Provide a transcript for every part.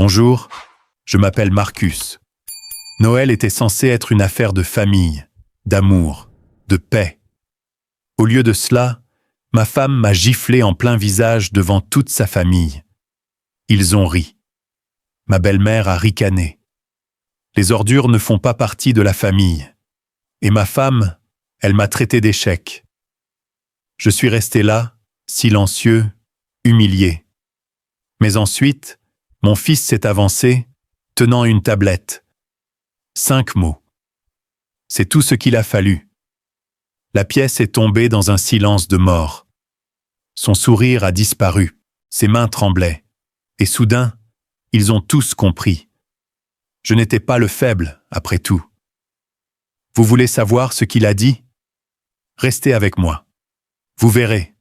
Bonjour, je m'appelle Marcus. Noël était censé être une affaire de famille, d'amour, de paix. Au lieu de cela, ma femme m'a giflé en plein visage devant toute sa famille. Ils ont ri. Ma belle-mère a ricané. Les ordures ne font pas partie de la famille. Et ma femme, elle m'a traité d'échec. Je suis resté là, silencieux, humilié. Mais ensuite, mon fils s'est avancé, tenant une tablette. 5 mots. C'est tout ce qu'il a fallu. La pièce est tombée dans un silence de mort. Son sourire a disparu, ses mains tremblaient. Et soudain, ils ont tous compris. Je n'étais pas le faible, après tout. Vous voulez savoir ce qu'il a dit? Restez avec moi. Vous verrez.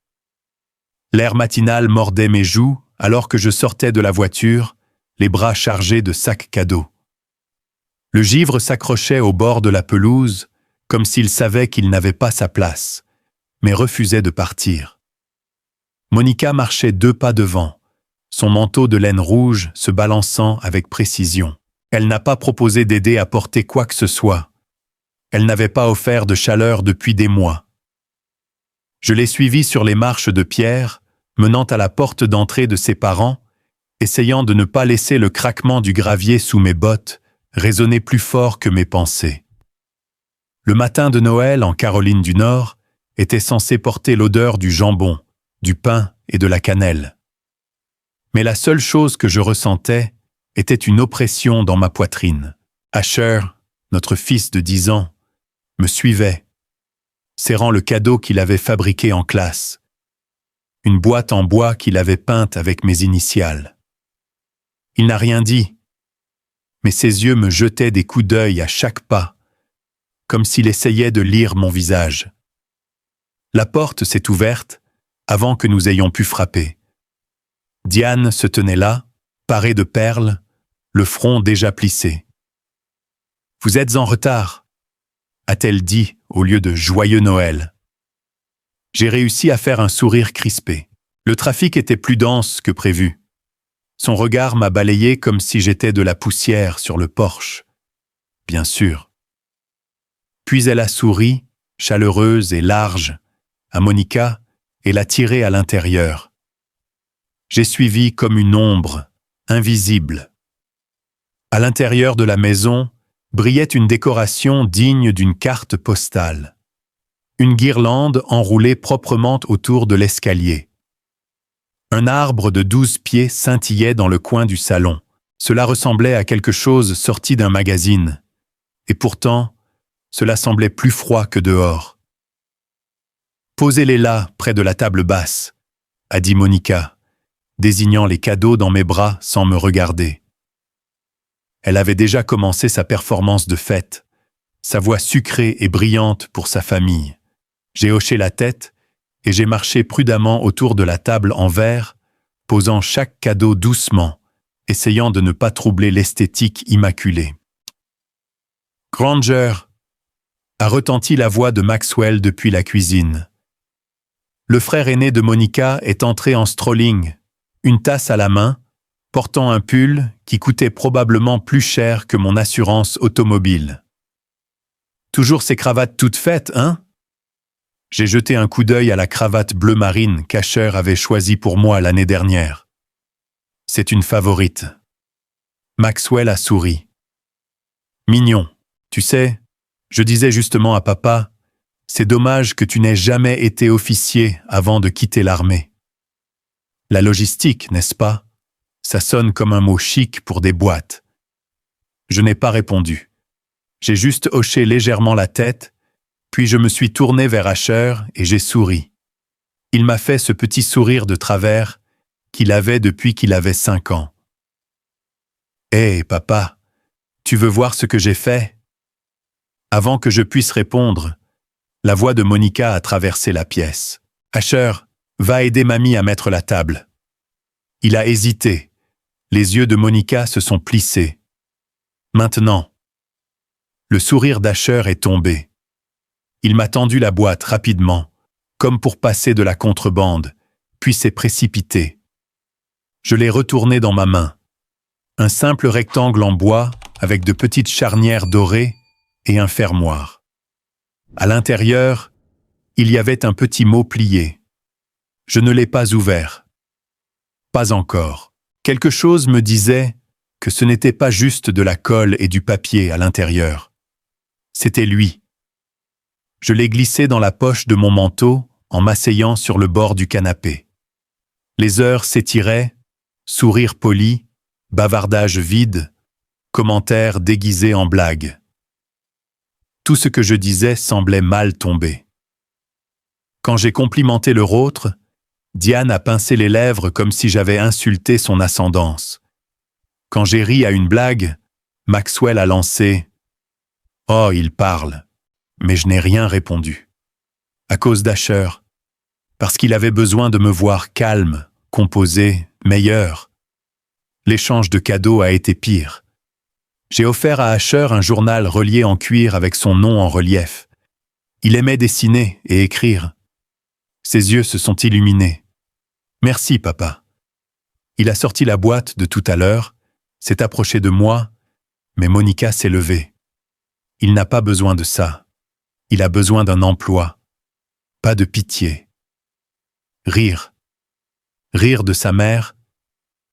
L'air matinal mordait mes joues alors que je sortais de la voiture, les bras chargés de sacs cadeaux. Le givre s'accrochait au bord de la pelouse, comme s'il savait qu'il n'avait pas sa place, mais refusait de partir. Monica marchait 2 pas devant, son manteau de laine rouge se balançant avec précision. Elle n'a pas proposé d'aider à porter quoi que ce soit. Elle n'avait pas offert de chaleur depuis des mois. Je l'ai suivie sur les marches de pierre, menant à la porte d'entrée de ses parents, essayant de ne pas laisser le craquement du gravier sous mes bottes résonner plus fort que mes pensées. Le matin de Noël en Caroline du Nord était censé porter l'odeur du jambon, du pain et de la cannelle. Mais la seule chose que je ressentais était une oppression dans ma poitrine. Asher, notre fils de 10 ans, me suivait, serrant le cadeau qu'il avait fabriqué en classe, une boîte en bois qu'il avait peinte avec mes initiales. Il n'a rien dit, mais ses yeux me jetaient des coups d'œil à chaque pas, comme s'il essayait de lire mon visage. La porte s'est ouverte avant que nous ayons pu frapper. Diane se tenait là, parée de perles, le front déjà plissé. « Vous êtes en retard », a-t-elle dit au lieu de « Joyeux Noël ». J'ai réussi à faire un sourire crispé. Le trafic était plus dense que prévu. Son regard m'a balayé comme si j'étais de la poussière sur le porche. Bien sûr. Puis elle a souri, chaleureuse et large, à Monica et l'a tirée à l'intérieur. J'ai suivi comme une ombre, invisible. À l'intérieur de la maison brillait une décoration digne d'une carte postale. Une guirlande enroulée proprement autour de l'escalier. Un arbre de 12 pieds scintillait dans le coin du salon. Cela ressemblait à quelque chose sorti d'un magazine. Et pourtant, cela semblait plus froid que dehors. « Posez-les là, près de la table basse », a dit Monica, désignant les cadeaux dans mes bras sans me regarder. Elle avait déjà commencé sa performance de fête, sa voix sucrée et brillante pour sa famille. J'ai hoché la tête et j'ai marché prudemment autour de la table en verre, posant chaque cadeau doucement, essayant de ne pas troubler l'esthétique immaculée. « Granger !» a retenti la voix de Maxwell depuis la cuisine. Le frère aîné de Monica est entré en strolling, une tasse à la main, portant un pull qui coûtait probablement plus cher que mon assurance automobile. « Toujours ces cravates toutes faites, hein ?» J'ai jeté un coup d'œil à la cravate bleu marine qu'Asher avait choisie pour moi l'année dernière. C'est une favorite. Maxwell a souri. Mignon, tu sais, je disais justement à papa, c'est dommage que tu n'aies jamais été officier avant de quitter l'armée. La logistique, n'est-ce pas? Ça sonne comme un mot chic pour des boîtes. Je n'ai pas répondu. J'ai juste hoché légèrement la tête. Puis je me suis tourné vers Asher et j'ai souri. Il m'a fait ce petit sourire de travers qu'il avait depuis qu'il avait 5 ans. « Hé, papa, tu veux voir ce que j'ai fait ?» Avant que je puisse répondre, la voix de Monica a traversé la pièce. « Asher, va aider mamie à mettre la table. » Il a hésité. Les yeux de Monica se sont plissés. Maintenant. Le sourire d'Asher est tombé. Il m'a tendu la boîte rapidement, comme pour passer de la contrebande, puis s'est précipité. Je l'ai retournée dans ma main. Un simple rectangle en bois avec de petites charnières dorées et un fermoir. À l'intérieur, il y avait un petit mot plié. Je ne l'ai pas ouvert. Pas encore. Quelque chose me disait que ce n'était pas juste de la colle et du papier à l'intérieur. C'était lui. Je l'ai glissé dans la poche de mon manteau en m'asseyant sur le bord du canapé. Les heures s'étiraient, sourires polis, bavardage vide, commentaires déguisés en blagues. Tout ce que je disais semblait mal tomber. Quand j'ai complimenté leur autre, Diane a pincé les lèvres comme si j'avais insulté son ascendance. Quand j'ai ri à une blague, Maxwell a lancé « Oh, il parle !» Mais je n'ai rien répondu. À cause d'Asher, parce qu'il avait besoin de me voir calme, composé, meilleur. L'échange de cadeaux a été pire. J'ai offert à Asher un journal relié en cuir avec son nom en relief. Il aimait dessiner et écrire. Ses yeux se sont illuminés. « Merci, papa. » Il a sorti la boîte de tout à l'heure, s'est approché de moi, mais Monica s'est levée. Il n'a pas besoin de ça. Il a besoin d'un emploi. Pas de pitié. Rire. Rire de sa mère,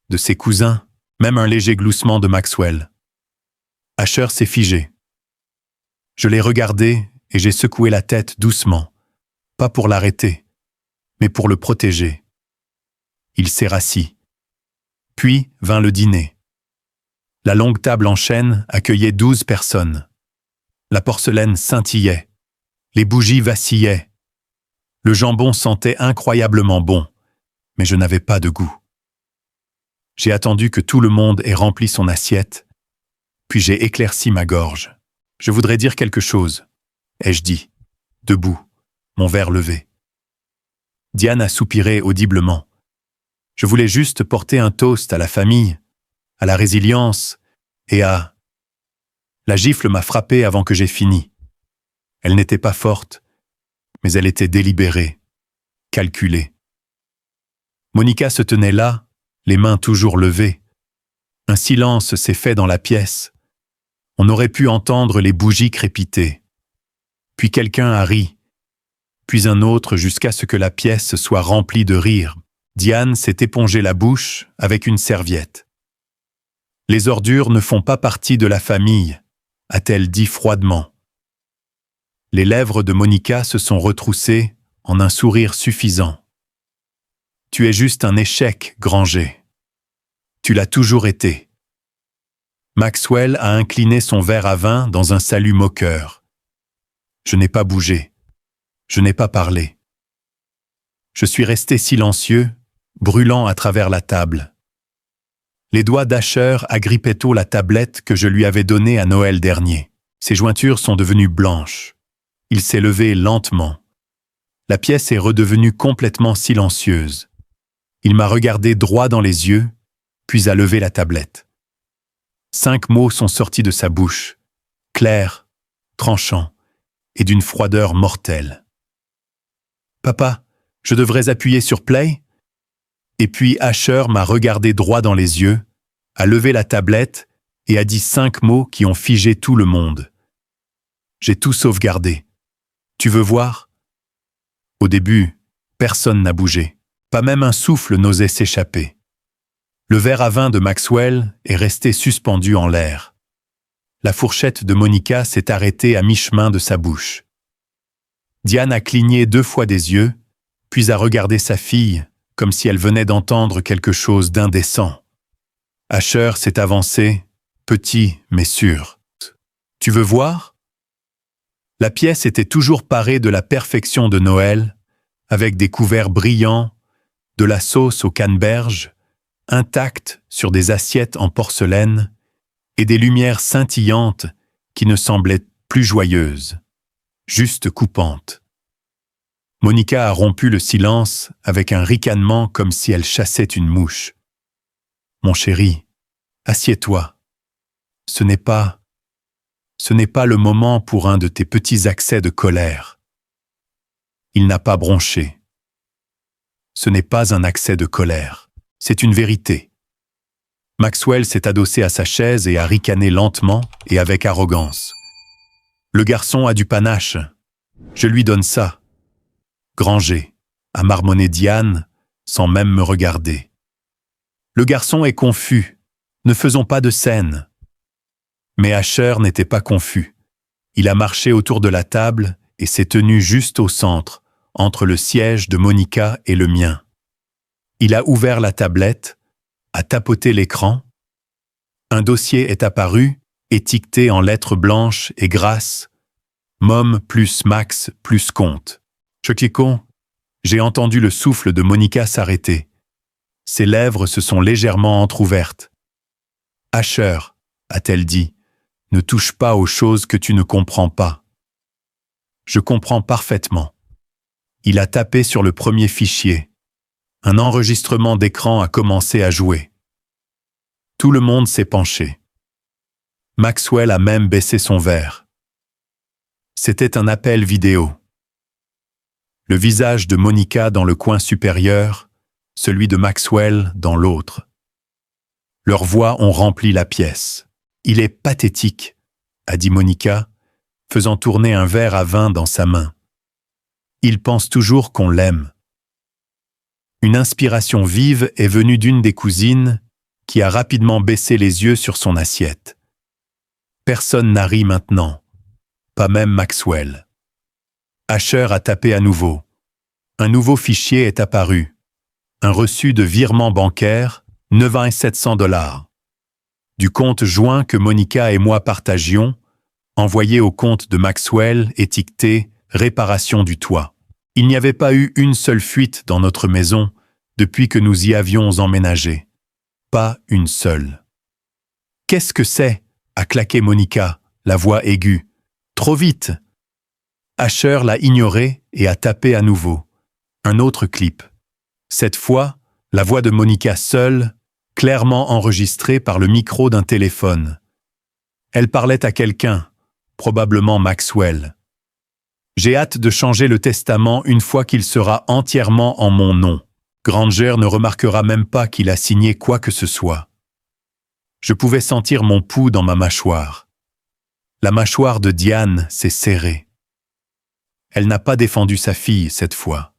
de ses cousins, même un léger gloussement de Maxwell. Asher s'est figé. Je l'ai regardé et j'ai secoué la tête doucement, pas pour l'arrêter, mais pour le protéger. Il s'est rassis. Puis vint le dîner. La longue table en chêne accueillait 12 personnes. La porcelaine scintillait. Les bougies vacillaient. Le jambon sentait incroyablement bon, mais je n'avais pas de goût. J'ai attendu que tout le monde ait rempli son assiette, puis j'ai éclairci ma gorge. Je voudrais dire quelque chose, ai-je dit, debout, mon verre levé. Diane a soupiré audiblement. Je voulais juste porter un toast à la famille, à la résilience et à... La gifle m'a frappé avant que j'aie fini. Elle n'était pas forte, mais elle était délibérée, calculée. Monica se tenait là, les mains toujours levées. Un silence s'est fait dans la pièce. On aurait pu entendre les bougies crépiter. Puis quelqu'un a ri, puis un autre jusqu'à ce que la pièce soit remplie de rire. Diane s'est épongé la bouche avec une serviette. « Les ordures ne font pas partie de la famille », a-t-elle dit froidement. Les lèvres de Monica se sont retroussées en un sourire suffisant. « Tu es juste un échec, Granger. Tu l'as toujours été. » Maxwell a incliné son verre à vin dans un salut moqueur. Je n'ai pas bougé. Je n'ai pas parlé. Je suis resté silencieux, brûlant à travers la table. Les doigts d'Asher agrippaient tôt la tablette que je lui avais donnée à Noël dernier. Ses jointures sont devenues blanches. Il s'est levé lentement. La pièce est redevenue complètement silencieuse. Il m'a regardé droit dans les yeux, puis a levé la tablette. 5 mots sont sortis de sa bouche, clairs, tranchants, et d'une froideur mortelle. « Papa, je devrais appuyer sur play ?» Et puis Asher m'a regardé droit dans les yeux, a levé la tablette et a dit 5 mots qui ont figé tout le monde. J'ai tout sauvegardé. Tu veux voir? Au début, personne n'a bougé. Pas même un souffle n'osait s'échapper. Le verre à vin de Maxwell est resté suspendu en l'air. La fourchette de Monica s'est arrêtée à mi-chemin de sa bouche. Diane a cligné 2 fois des yeux, puis a regardé sa fille, comme si elle venait d'entendre quelque chose d'indécent. Asher s'est avancé, petit mais sûr. « Tu veux voir ?» La pièce était toujours parée de la perfection de Noël, avec des couverts brillants, de la sauce aux canneberges, intacte sur des assiettes en porcelaine, et des lumières scintillantes qui ne semblaient plus joyeuses, juste coupantes. Monica a rompu le silence avec un ricanement comme si elle chassait une mouche. « Mon chéri, assieds-toi. Ce n'est pas le moment pour un de tes petits accès de colère. » Il n'a pas bronché. Ce n'est pas un accès de colère, c'est une vérité. Maxwell s'est adossé à sa chaise et a ricané lentement et avec arrogance. Le garçon a du panache. Je lui donne ça. Granger, a marmonné Diane, sans même me regarder. Le garçon est confus. Ne faisons pas de scène. Mais Asher n'était pas confus. Il a marché autour de la table et s'est tenu juste au centre, entre le siège de Monica et le mien. Il a ouvert la tablette, a tapoté l'écran. Un dossier est apparu, étiqueté en lettres blanches et grasses. Mom plus Max plus compte. Choquicon, j'ai entendu le souffle de Monica s'arrêter. Ses lèvres se sont légèrement entr'ouvertes. Asher, a-t-elle dit, ne touche pas aux choses que tu ne comprends pas. Je comprends parfaitement. Il a tapé sur le premier fichier. Un enregistrement d'écran a commencé à jouer. Tout le monde s'est penché. Maxwell a même baissé son verre. C'était un appel vidéo. Le visage de Monica dans le coin supérieur, celui de Maxwell dans l'autre. Leurs voix ont rempli la pièce. Il est pathétique, a dit Monica, faisant tourner un verre à vin dans sa main. Il pense toujours qu'on l'aime. Une inspiration vive est venue d'une des cousines qui a rapidement baissé les yeux sur son assiette. Personne n'a ri maintenant, pas même Maxwell. Asher a tapé à nouveau. Un nouveau fichier est apparu. Un reçu de virement bancaire, 9 700 $. Du compte joint que Monica et moi partagions, envoyé au compte de Maxwell étiqueté « Réparation du toit ». Il n'y avait pas eu une seule fuite dans notre maison depuis que nous y avions emménagé. Pas une seule. « Qu'est-ce que c'est ?» a claqué Monica, la voix aiguë. « Trop vite !» Asher l'a ignoré et a tapé à nouveau. Un autre clip. Cette fois, la voix de Monica seule, clairement enregistrée par le micro d'un téléphone. Elle parlait à quelqu'un, probablement Maxwell. J'ai hâte de changer le testament une fois qu'il sera entièrement en mon nom. Granger ne remarquera même pas qu'il a signé quoi que ce soit. Je pouvais sentir mon pouls dans ma mâchoire. La mâchoire de Diane s'est serrée. Elle n'a pas défendu sa fille cette fois.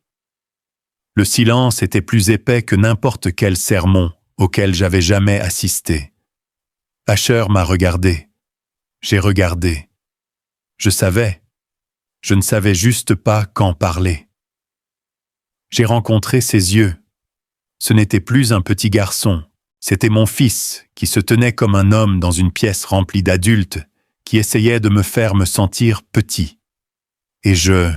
Le silence était plus épais que n'importe quel sermon auquel j'avais jamais assisté. Asher m'a regardé. J'ai regardé. Je savais. Je ne savais juste pas quand parler. J'ai rencontré ses yeux. Ce n'était plus un petit garçon, c'était mon fils qui se tenait comme un homme dans une pièce remplie d'adultes qui essayaient de me faire me sentir petit. Et je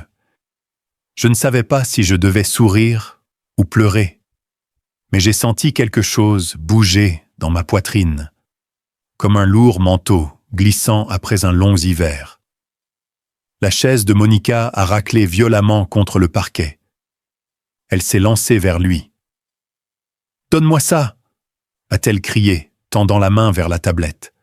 ne savais pas si je devais sourire ou pleurer. Mais j'ai senti quelque chose bouger dans ma poitrine, comme un lourd manteau glissant après un long hiver. La chaise de Monica a raclé violemment contre le parquet. Elle s'est lancée vers lui. « Donne-moi ça !» a-t-elle crié, tendant la main vers la tablette.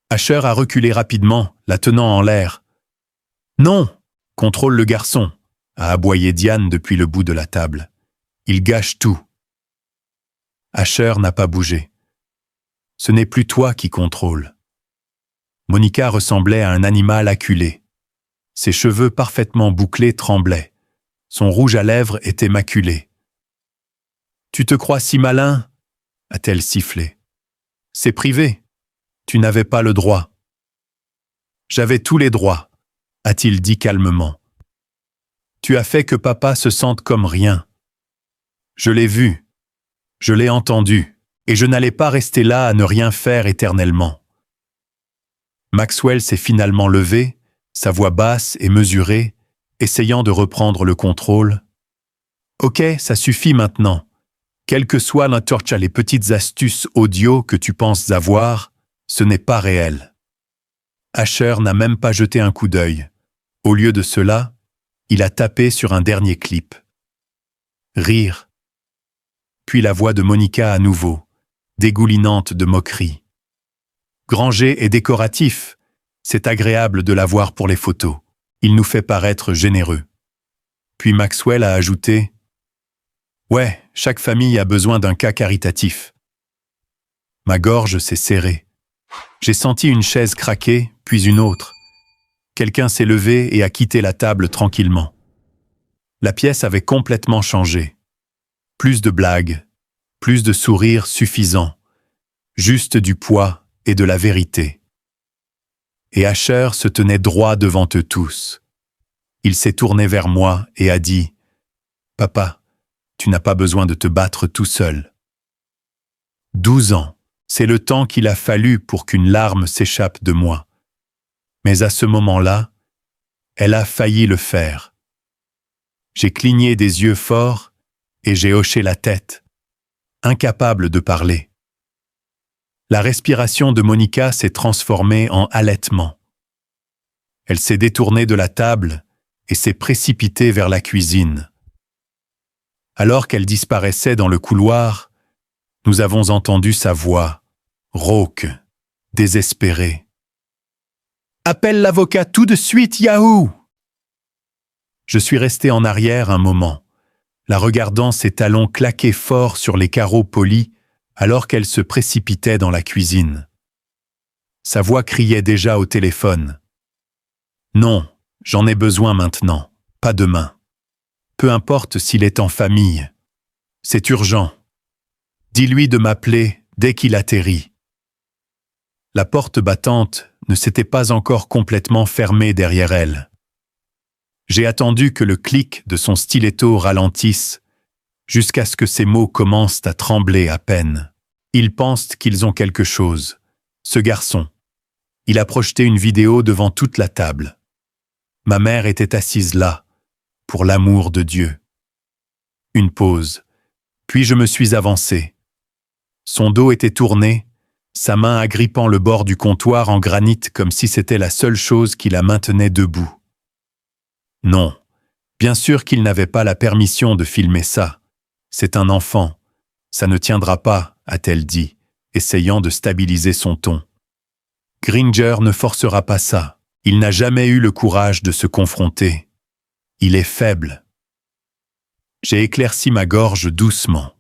Asher a reculé rapidement, la tenant en l'air. « Non !» contrôle le garçon, a aboyé Diane depuis le bout de la table. Il gâche tout. Asher n'a pas bougé. Ce n'est plus toi qui contrôle. Monica ressemblait à un animal acculé. Ses cheveux parfaitement bouclés tremblaient. Son rouge à lèvres était maculé. « Tu te crois si malin ?» a-t-elle sifflé. « C'est privé. Tu n'avais pas le droit. »« J'avais tous les droits, » a-t-il dit calmement. « Tu as fait que papa se sente comme rien. Je l'ai vu, je l'ai entendu, et je n'allais pas rester là à ne rien faire éternellement. » Maxwell s'est finalement levé, sa voix basse et mesurée, essayant de reprendre le contrôle. « Ok, ça suffit maintenant. Quelle que soit les petites astuces audio que tu penses avoir, ce n'est pas réel. » Asher n'a même pas jeté un coup d'œil. Au lieu de cela, il a tapé sur un dernier clip. Rire. Puis la voix de Monica à nouveau, dégoulinante de moquerie. Granger est décoratif. C'est agréable de l'avoir pour les photos. Il nous fait paraître généreux. Puis Maxwell a ajouté « Ouais, chaque famille a besoin d'un cas caritatif. » Ma gorge s'est serrée. J'ai senti une chaise craquer, puis une autre. Quelqu'un s'est levé et a quitté la table tranquillement. La pièce avait complètement changé. Plus de blagues, plus de sourires suffisants, juste du poids et de la vérité. Et Asher se tenait droit devant eux tous. Il s'est tourné vers moi et a dit « Papa, tu n'as pas besoin de te battre tout seul. » 12 ans, c'est le temps qu'il a fallu pour qu'une larme s'échappe de moi. Mais à ce moment-là, elle a failli le faire. J'ai cligné des yeux forts et j'ai hoché la tête, incapable de parler. La respiration de Monica s'est transformée en halètement. Elle s'est détournée de la table et s'est précipitée vers la cuisine. Alors qu'elle disparaissait dans le couloir, nous avons entendu sa voix, rauque, désespérée. « Appelle l'avocat tout de suite, Yahoo !» Je suis resté en arrière un moment, la regardant ses talons claquer fort sur les carreaux polis alors qu'elle se précipitait dans la cuisine. Sa voix criait déjà au téléphone. « Non, j'en ai besoin maintenant, pas demain. Peu importe s'il est en famille. C'est urgent. Dis-lui de m'appeler dès qu'il atterrit. » La porte battante ne s'était pas encore complètement fermée derrière elle. J'ai attendu que le clic de son stiletto ralentisse jusqu'à ce que ses mots commencent à trembler à peine. Ils pensent qu'ils ont quelque chose. Ce garçon. Il a projeté une vidéo devant toute la table. Ma mère était assise là, pour l'amour de Dieu. Une pause, puis je me suis avancé. Son dos était tourné, sa main agrippant le bord du comptoir en granit comme si c'était la seule chose qui la maintenait debout. Non, bien sûr qu'il n'avait pas la permission de filmer ça. C'est un enfant. Ça ne tiendra pas, a-t-elle dit, essayant de stabiliser son ton. Gringer ne forcera pas ça. Il n'a jamais eu le courage de se confronter. Il est faible. J'ai éclairci ma gorge doucement.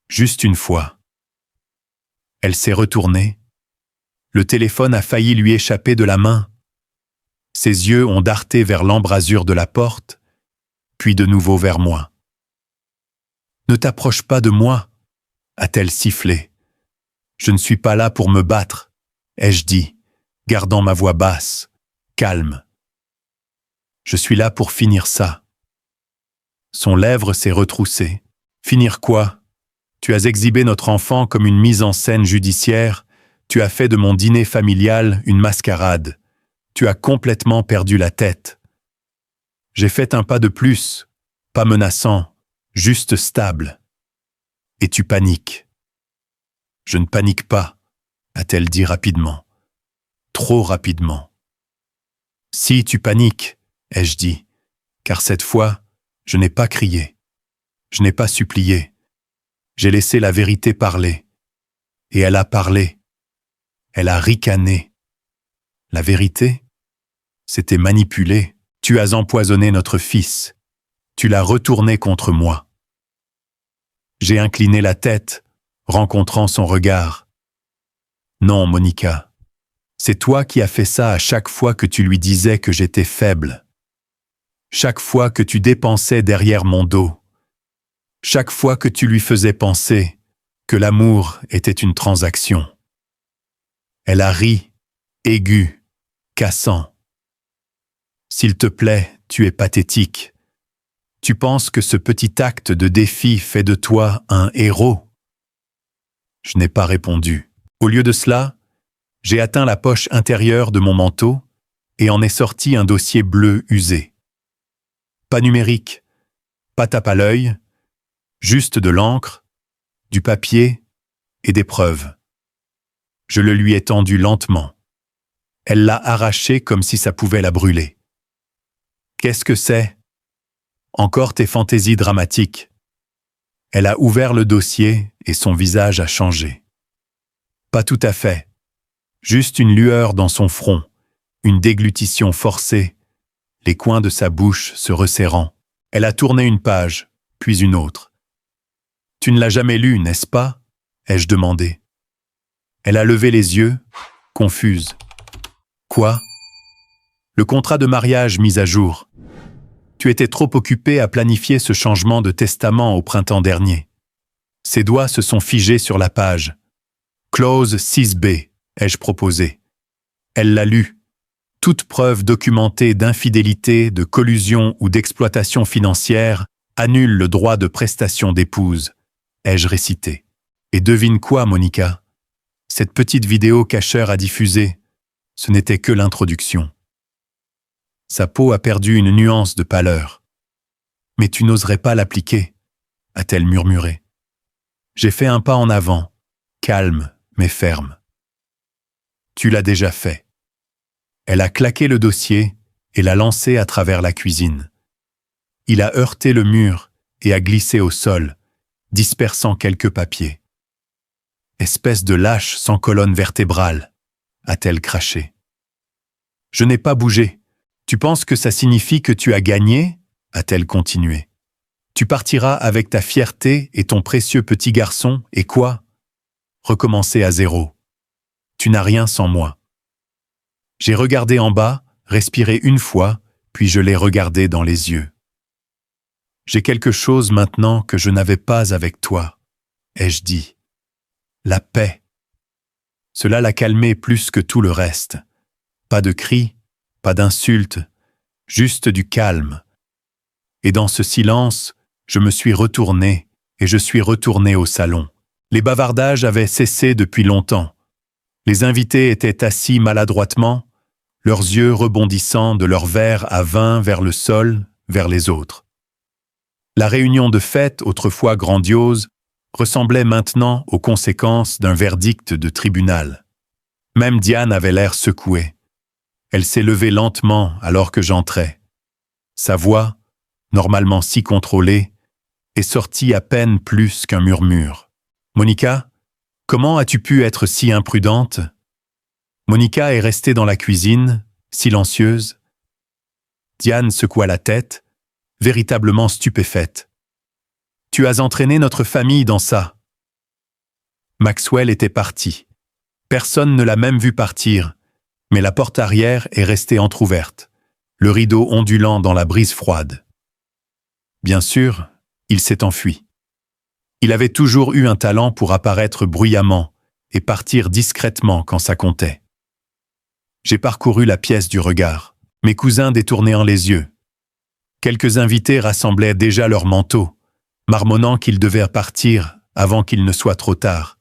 Juste une fois. Elle s'est retournée. Le téléphone a failli lui échapper de la main. Ses yeux ont darté vers l'embrasure de la porte, puis de nouveau vers moi. « Ne t'approche pas de moi » a-t-elle sifflé. « Je ne suis pas là pour me battre » ai-je dit, gardant ma voix basse, calme. « Je suis là pour finir ça. » Son lèvre s'est retroussée. « Finir quoi ? Tu as exhibé notre enfant comme une mise en scène judiciaire, tu as fait de mon dîner familial une mascarade. Tu as complètement perdu la tête. » J'ai fait un pas de plus, pas menaçant, juste stable. « Et tu paniques. » »« Je ne panique pas, » a-t-elle dit rapidement. Trop rapidement. « Si tu paniques, » ai-je dit, car cette fois, je n'ai pas crié. Je n'ai pas supplié. J'ai laissé la vérité parler. Et elle a parlé. Elle a ricané. La vérité ? C'était manipulé. Tu as empoisonné notre fils. Tu l'as retourné contre moi. J'ai incliné la tête, rencontrant son regard. Non, Monica. C'est toi qui as fait ça à chaque fois que tu lui disais que j'étais faible. Chaque fois que tu dépensais derrière mon dos. Chaque fois que tu lui faisais penser que l'amour était une transaction. Elle a ri, aigu, cassant. S'il te plaît, tu es pathétique. Tu penses que ce petit acte de défi fait de toi un héros? Je n'ai pas répondu. Au lieu de cela, j'ai atteint la poche intérieure de mon manteau et en ai sorti un dossier bleu usé. Pas numérique, pas tape à l'œil, juste de l'encre, du papier et des preuves. Je le lui ai tendu lentement. Elle l'a arraché comme si ça pouvait la brûler. Qu'est-ce que c'est ? Encore tes fantaisies dramatiques. Elle a ouvert le dossier et son visage a changé. Pas tout à fait. Juste une lueur dans son front, une déglutition forcée, les coins de sa bouche se resserrant. Elle a tourné une page, puis une autre. « Tu ne l'as jamais lu, n'est-ce pas ?» ai-je demandé. Elle a levé les yeux, confuse. Quoi? Le contrat de mariage mis à jour. Tu étais trop occupé à planifier ce changement de testament au printemps dernier. Ses doigts se sont figés sur la page. Clause 6b, ai-je proposé. Elle l'a lu. Toute preuve documentée d'infidélité, de collusion ou d'exploitation financière annule le droit de prestation d'épouse, ai-je récité. Et devine quoi, Monica? Cette petite vidéo qu'Asher a diffusée, ce n'était que l'introduction. Sa peau a perdu une nuance de pâleur. « Mais tu n'oserais pas l'appliquer » a-t-elle murmuré. J'ai fait un pas en avant, calme mais ferme. « Tu l'as déjà fait. » Elle a claqué le dossier et l'a lancé à travers la cuisine. Il a heurté le mur et a glissé au sol, dispersant quelques papiers. « Espèce de lâche sans colonne vertébrale » a-t-elle craché. « Je n'ai pas bougé. Tu penses que ça signifie que tu as gagné » a-t-elle continué. « Tu partiras avec ta fierté et ton précieux petit garçon, et quoi? Recommencer à zéro. Tu n'as rien sans moi. » J'ai regardé en bas, respiré une fois, puis je l'ai regardé dans les yeux. « J'ai quelque chose maintenant que je n'avais pas avec toi, » ai-je dit. La paix. Cela l'a calmé plus que tout le reste. Pas de cris, pas d'insultes, juste du calme. Et dans ce silence, je me suis retourné et je suis retourné au salon. Les bavardages avaient cessé depuis longtemps. Les invités étaient assis maladroitement, leurs yeux rebondissant de leur verre à vin vers le sol, vers les autres. La réunion de fête, autrefois grandiose, ressemblait maintenant aux conséquences d'un verdict de tribunal. Même Diane avait l'air secouée. Elle s'est levée lentement alors que j'entrais. Sa voix, normalement si contrôlée, est sortie à peine plus qu'un murmure. « Monica, comment as-tu pu être si imprudente ?» Monica est restée dans la cuisine, silencieuse. Diane secoua la tête, véritablement stupéfaite. « Tu as entraîné notre famille dans ça. » Maxwell était parti. Personne ne l'a même vu partir, mais la porte arrière est restée entr'ouverte, le rideau ondulant dans la brise froide. Bien sûr, il s'est enfui. Il avait toujours eu un talent pour apparaître bruyamment et partir discrètement quand ça comptait. J'ai parcouru la pièce du regard, mes cousins détournant les yeux. Quelques invités rassemblaient déjà leurs manteaux, marmonnant qu'ils devaient partir avant qu'il ne soit trop tard.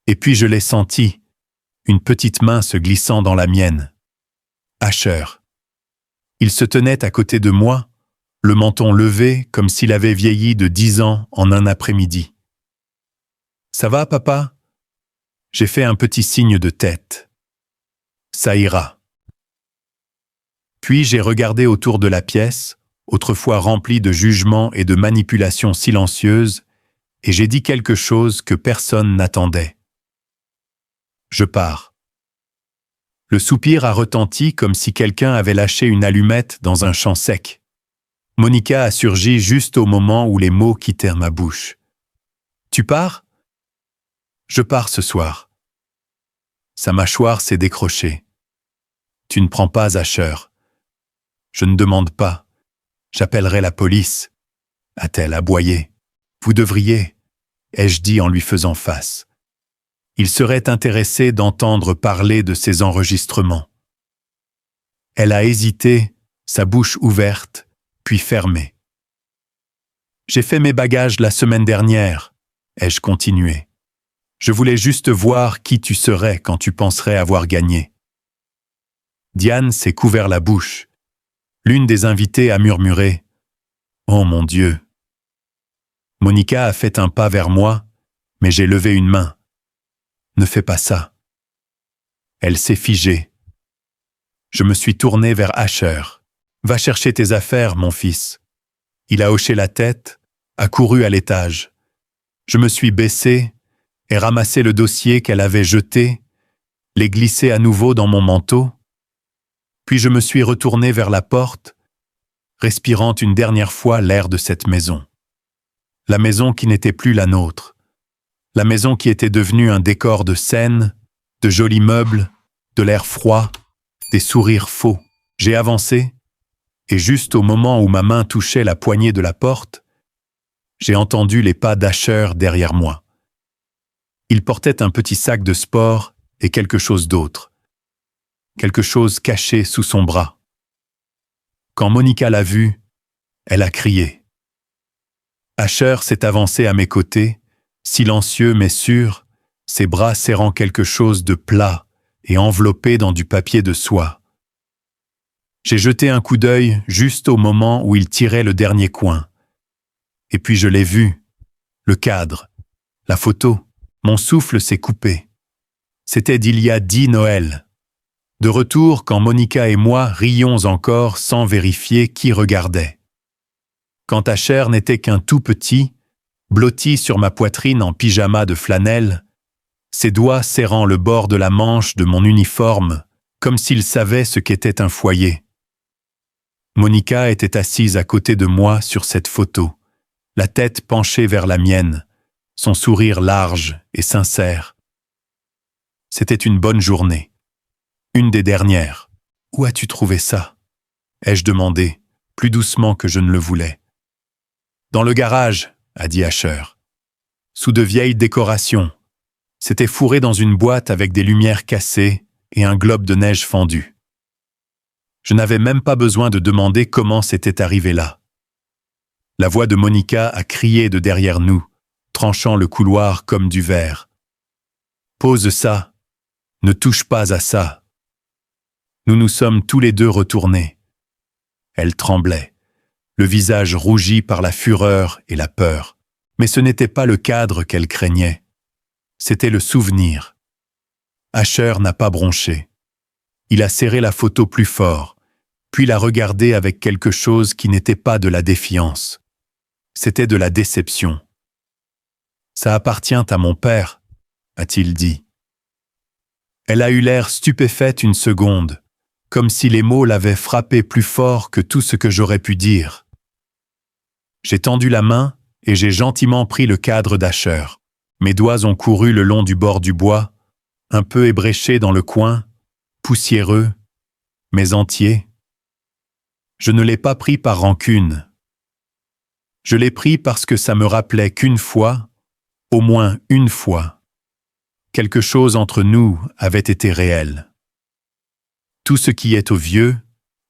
Et puis je l'ai senti, une petite main se glissant dans la mienne. Asher. Il se tenait à côté de moi, le menton levé comme s'il avait vieilli de 10 ans en un après-midi. « Ça va, papa ?» J'ai fait un petit signe de tête. « Ça ira. » Puis j'ai regardé autour de la pièce, autrefois remplie de jugements et de manipulations silencieuses, et j'ai dit quelque chose que personne n'attendait. Je pars. Le soupir a retenti comme si quelqu'un avait lâché une allumette dans un champ sec. Monica a surgi juste au moment où les mots quittèrent ma bouche. « Tu pars ?»« Je pars ce soir. » Sa mâchoire s'est décrochée. « Tu ne prends pas Asher. »« Je ne demande pas. J'appellerai la police. » a-t-elle aboyé. « Vous devriez, » ai-je dit en lui faisant face. Il serait intéressé d'entendre parler de ces enregistrements. Elle a hésité, sa bouche ouverte, puis fermée. « J'ai fait mes bagages la semaine dernière, » ai-je continué. « Je voulais juste voir qui tu serais quand tu penserais avoir gagné. » Diane s'est couvert la bouche. L'une des invitées a murmuré « Oh mon Dieu !» Monica a fait un pas vers moi, mais j'ai levé une main. « Ne fais pas ça. » Elle s'est figée. Je me suis tourné vers Asher. « Va chercher tes affaires, mon fils. » Il a hoché la tête, a couru à l'étage. Je me suis baissé et ramassé le dossier qu'elle avait jeté, l'ai glissé à nouveau dans mon manteau. Puis je me suis retourné vers la porte, respirant une dernière fois l'air de cette maison. La maison qui n'était plus la nôtre. La maison qui était devenue un décor de scène, de jolis meubles, de l'air froid, des sourires faux. J'ai avancé, et juste au moment où ma main touchait la poignée de la porte, j'ai entendu les pas d'Asher derrière moi. Il portait un petit sac de sport et quelque chose d'autre. Quelque chose caché sous son bras. Quand Monica l'a vu, elle a crié. Asher s'est avancé à mes côtés, silencieux mais sûr, ses bras serrant quelque chose de plat et enveloppé dans du papier de soie. J'ai jeté un coup d'œil juste au moment où il tirait le dernier coin. Et puis je l'ai vu, le cadre, la photo, mon souffle s'est coupé. C'était d'il y a 10 Noëls. De retour quand Monica et moi rions encore sans vérifier qui regardait. Quand Asher n'était qu'un tout petit, blotti sur ma poitrine en pyjama de flanelle, ses doigts serrant le bord de la manche de mon uniforme, comme s'il savait ce qu'était un foyer. Monica était assise à côté de moi sur cette photo, la tête penchée vers la mienne, son sourire large et sincère. C'était une bonne journée. Une des dernières. « Où as-tu trouvé ça ?» ai-je demandé, plus doucement que je ne le voulais. « Dans le garage, » a dit Asher. « Sous de vieilles décorations. C'était fourré dans une boîte avec des lumières cassées et un globe de neige fendu. » Je n'avais même pas besoin de demander comment c'était arrivé là. La voix de Monica a crié de derrière nous, tranchant le couloir comme du verre. « Pose ça. Ne touche pas à ça. » Nous nous sommes tous les deux retournés. Elle tremblait, le visage rougi par la fureur et la peur. Mais ce n'était pas le cadre qu'elle craignait. C'était le souvenir. Asher n'a pas bronché. Il a serré la photo plus fort, puis l'a regardée avec quelque chose qui n'était pas de la défiance. C'était de la déception. « Ça appartient à mon père », a-t-il dit. Elle a eu l'air stupéfaite une seconde, comme si les mots l'avaient frappé plus fort que tout ce que j'aurais pu dire. J'ai tendu la main et j'ai gentiment pris le cadre d'Asher. Mes doigts ont couru le long du bord du bois, un peu ébréchés dans le coin, poussiéreux, mais entiers. Je ne l'ai pas pris par rancune. Je l'ai pris parce que ça me rappelait qu'une fois, au moins une fois, quelque chose entre nous avait été réel. Tout ce qui est au vieux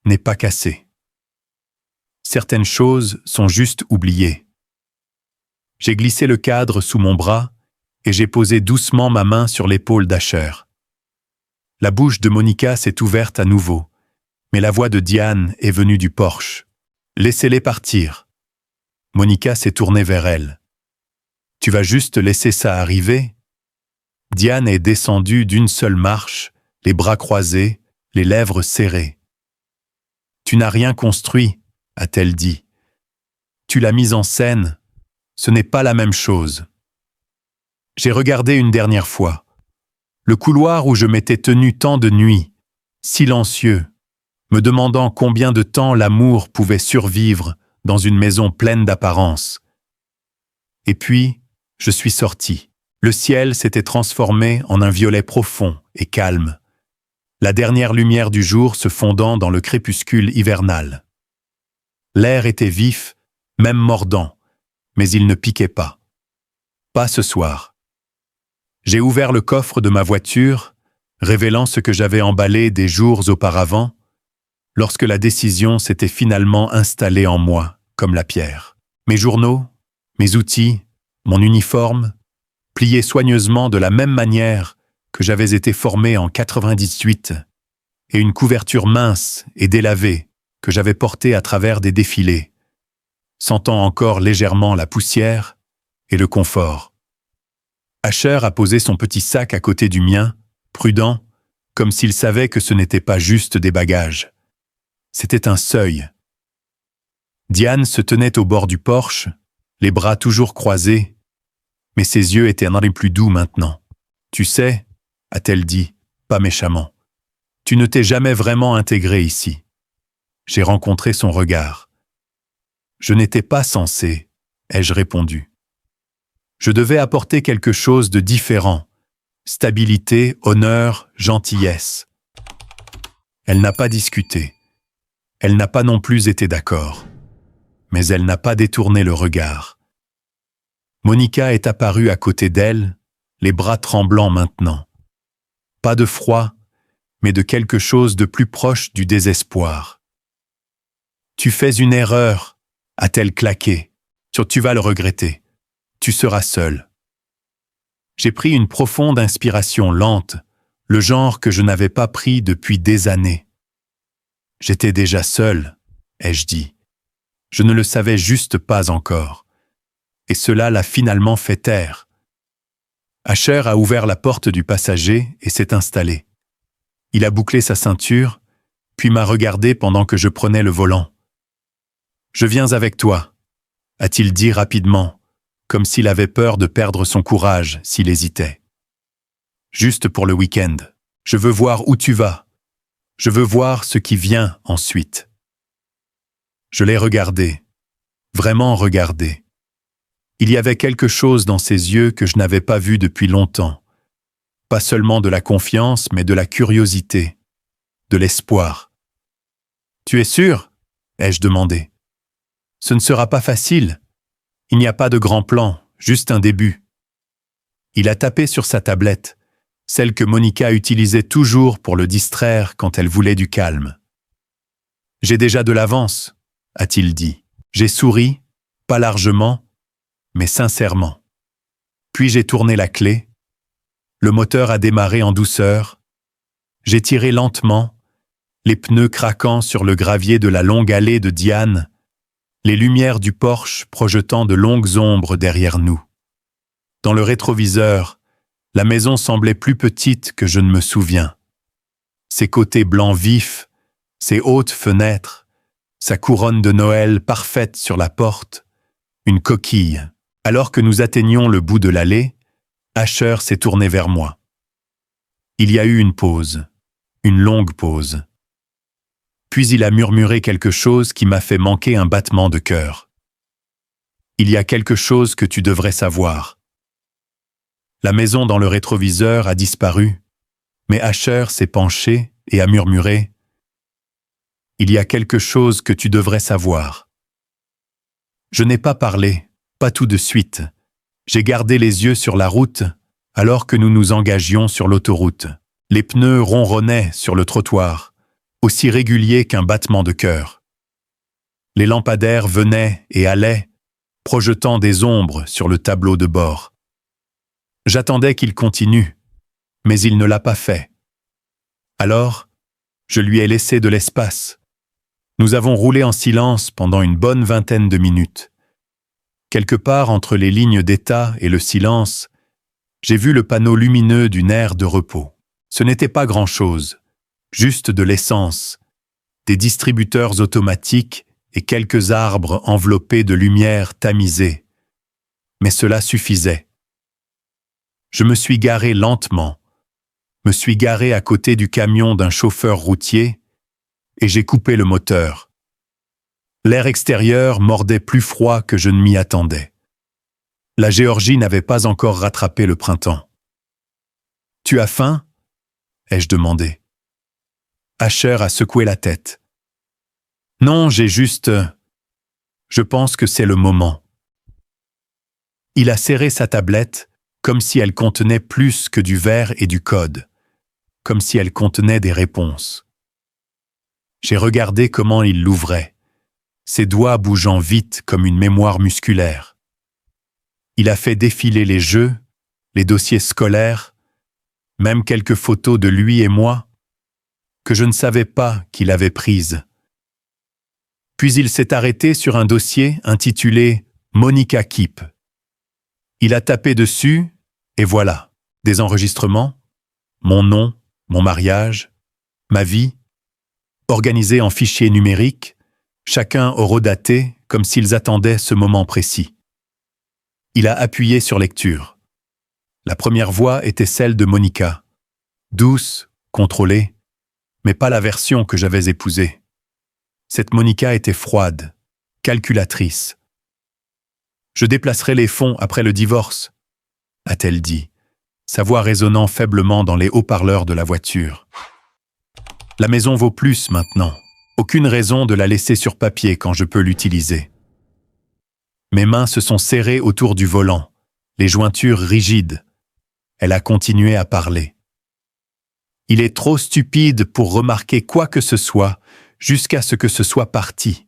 n'est pas cassé. Certaines choses sont juste oubliées. J'ai glissé le cadre sous mon bras et j'ai posé doucement ma main sur l'épaule d'Asher. La bouche de Monica s'est ouverte à nouveau, mais la voix de Diane est venue du porche. « Laissez-les partir. » Monica s'est tournée vers elle. « Tu vas juste laisser ça arriver ?» Diane est descendue d'une seule marche, les bras croisés, les lèvres serrées. « Tu n'as rien construit, » a-t-elle dit. « Tu l'as mise en scène. Ce n'est pas la même chose. » J'ai regardé une dernière fois. Le couloir où je m'étais tenu tant de nuits, silencieux, me demandant combien de temps l'amour pouvait survivre dans une maison pleine d'apparences. Et puis, je suis sorti. Le ciel s'était transformé en un violet profond et calme, la dernière lumière du jour se fondant dans le crépuscule hivernal. L'air était vif, même mordant, mais il ne piquait pas. Pas ce soir. J'ai ouvert le coffre de ma voiture, révélant ce que j'avais emballé des jours auparavant, lorsque la décision s'était finalement installée en moi, comme la pierre. Mes journaux, mes outils, mon uniforme, pliés soigneusement de la même manière que j'avais été formé en 98, et une couverture mince et délavée que j'avais portée à travers des défilés, sentant encore légèrement la poussière et le confort. Asher a posé son petit sac à côté du mien, prudent, comme s'il savait que ce n'était pas juste des bagages. C'était un seuil. Diane se tenait au bord du porche, les bras toujours croisés, mais ses yeux étaient un peu plus doux maintenant. « Tu sais, » a-t-elle dit, pas méchamment, « tu ne t'es jamais vraiment intégré ici. » J'ai rencontré son regard. « Je n'étais pas censé, ai-je répondu. Je devais apporter quelque chose de différent. Stabilité, honneur, gentillesse. Elle n'a pas discuté. Elle n'a pas non plus été d'accord. Mais elle n'a pas détourné le regard. Monica est apparue à côté d'elle, les bras tremblants maintenant. Pas de froid, mais de quelque chose de plus proche du désespoir. « Tu fais une erreur », a-t-elle claqué. « Tu vas le regretter. Tu seras seul. » J'ai pris une profonde inspiration lente, le genre que je n'avais pas pris depuis des années. J'étais déjà seul, ai-je dit. Je ne le savais juste pas encore. Et cela l'a finalement fait taire. Asher a ouvert la porte du passager et s'est installé. Il a bouclé sa ceinture, puis m'a regardé pendant que je prenais le volant. « Je viens avec toi », a-t-il dit rapidement, comme s'il avait peur de perdre son courage s'il hésitait. « Juste pour le week-end. Je veux voir où tu vas. Je veux voir ce qui vient ensuite. » Je l'ai regardé, vraiment regardé. Il y avait quelque chose dans ses yeux que je n'avais pas vu depuis longtemps. Pas seulement de la confiance, mais de la curiosité, de l'espoir. « Tu es sûr ?» ai-je demandé. « Ce ne sera pas facile. Il n'y a pas de grand plan, juste un début. » Il a tapé sur sa tablette, celle que Monica utilisait toujours pour le distraire quand elle voulait du calme. « J'ai déjà de l'avance, » a-t-il dit. J'ai souri, pas largement, mais sincèrement. Puis j'ai tourné la clé. Le moteur a démarré en douceur. J'ai tiré lentement, les pneus craquant sur le gravier de la longue allée de Diane, les lumières du Porsche projetant de longues ombres derrière nous. Dans le rétroviseur, la maison semblait plus petite que je ne me souviens. Ses côtés blancs vifs, ses hautes fenêtres, sa couronne de Noël parfaite sur la porte, une coquille. Alors que nous atteignions le bout de l'allée, Asher s'est tourné vers moi. Il y a eu une pause, une longue pause. Puis il a murmuré quelque chose qui m'a fait manquer un battement de cœur. « Il y a quelque chose que tu devrais savoir. » La maison dans le rétroviseur a disparu, mais Asher s'est penché et a murmuré « Il y a quelque chose que tu devrais savoir. » Je n'ai pas parlé, pas tout de suite. J'ai gardé les yeux sur la route alors que nous nous engagions sur l'autoroute. Les pneus ronronnaient sur le trottoir, aussi réguliers qu'un battement de cœur. Les lampadaires venaient et allaient, projetant des ombres sur le tableau de bord. J'attendais qu'il continue, mais il ne l'a pas fait. Alors, je lui ai laissé de l'espace. Nous avons roulé en silence pendant une bonne vingtaine de minutes. Quelque part entre les lignes d'état et le silence, j'ai vu le panneau lumineux d'une aire de repos. Ce n'était pas grand-chose, juste de l'essence, des distributeurs automatiques et quelques arbres enveloppés de lumière tamisée. Mais cela suffisait. Je me suis garé lentement, me suis garé à côté du camion d'un chauffeur routier et j'ai coupé le moteur. L'air extérieur mordait plus froid que je ne m'y attendais. La Géorgie n'avait pas encore rattrapé le printemps. « Tu as faim ?» ai-je demandé. Asher a secoué la tête. « Non, j'ai juste... Je pense que c'est le moment. » Il a serré sa tablette comme si elle contenait plus que du verre et du code, comme si elle contenait des réponses. J'ai regardé comment il l'ouvrait, ses doigts bougeant vite comme une mémoire musculaire. Il a fait défiler les jeux, les dossiers scolaires, même quelques photos de lui et moi, que je ne savais pas qu'il avait prises. Puis il s'est arrêté sur un dossier intitulé « Monica Keep ». Il a tapé dessus, et voilà, des enregistrements, mon nom, mon mariage, ma vie, organisés en fichiers numériques, chacun horodaté comme s'ils attendaient ce moment précis. Il a appuyé sur lecture. La première voix était celle de Monica, douce, contrôlée, mais pas la version que j'avais épousée. Cette Monica était froide, calculatrice. « Je déplacerai les fonds après le divorce », a-t-elle dit, sa voix résonnant faiblement dans les haut-parleurs de la voiture. La maison vaut plus maintenant. Aucune raison de la laisser sur papier quand je peux l'utiliser. Mes mains se sont serrées autour du volant, les jointures rigides. Elle a continué à parler. Il est trop stupide pour remarquer quoi que ce soit jusqu'à ce que ce soit parti.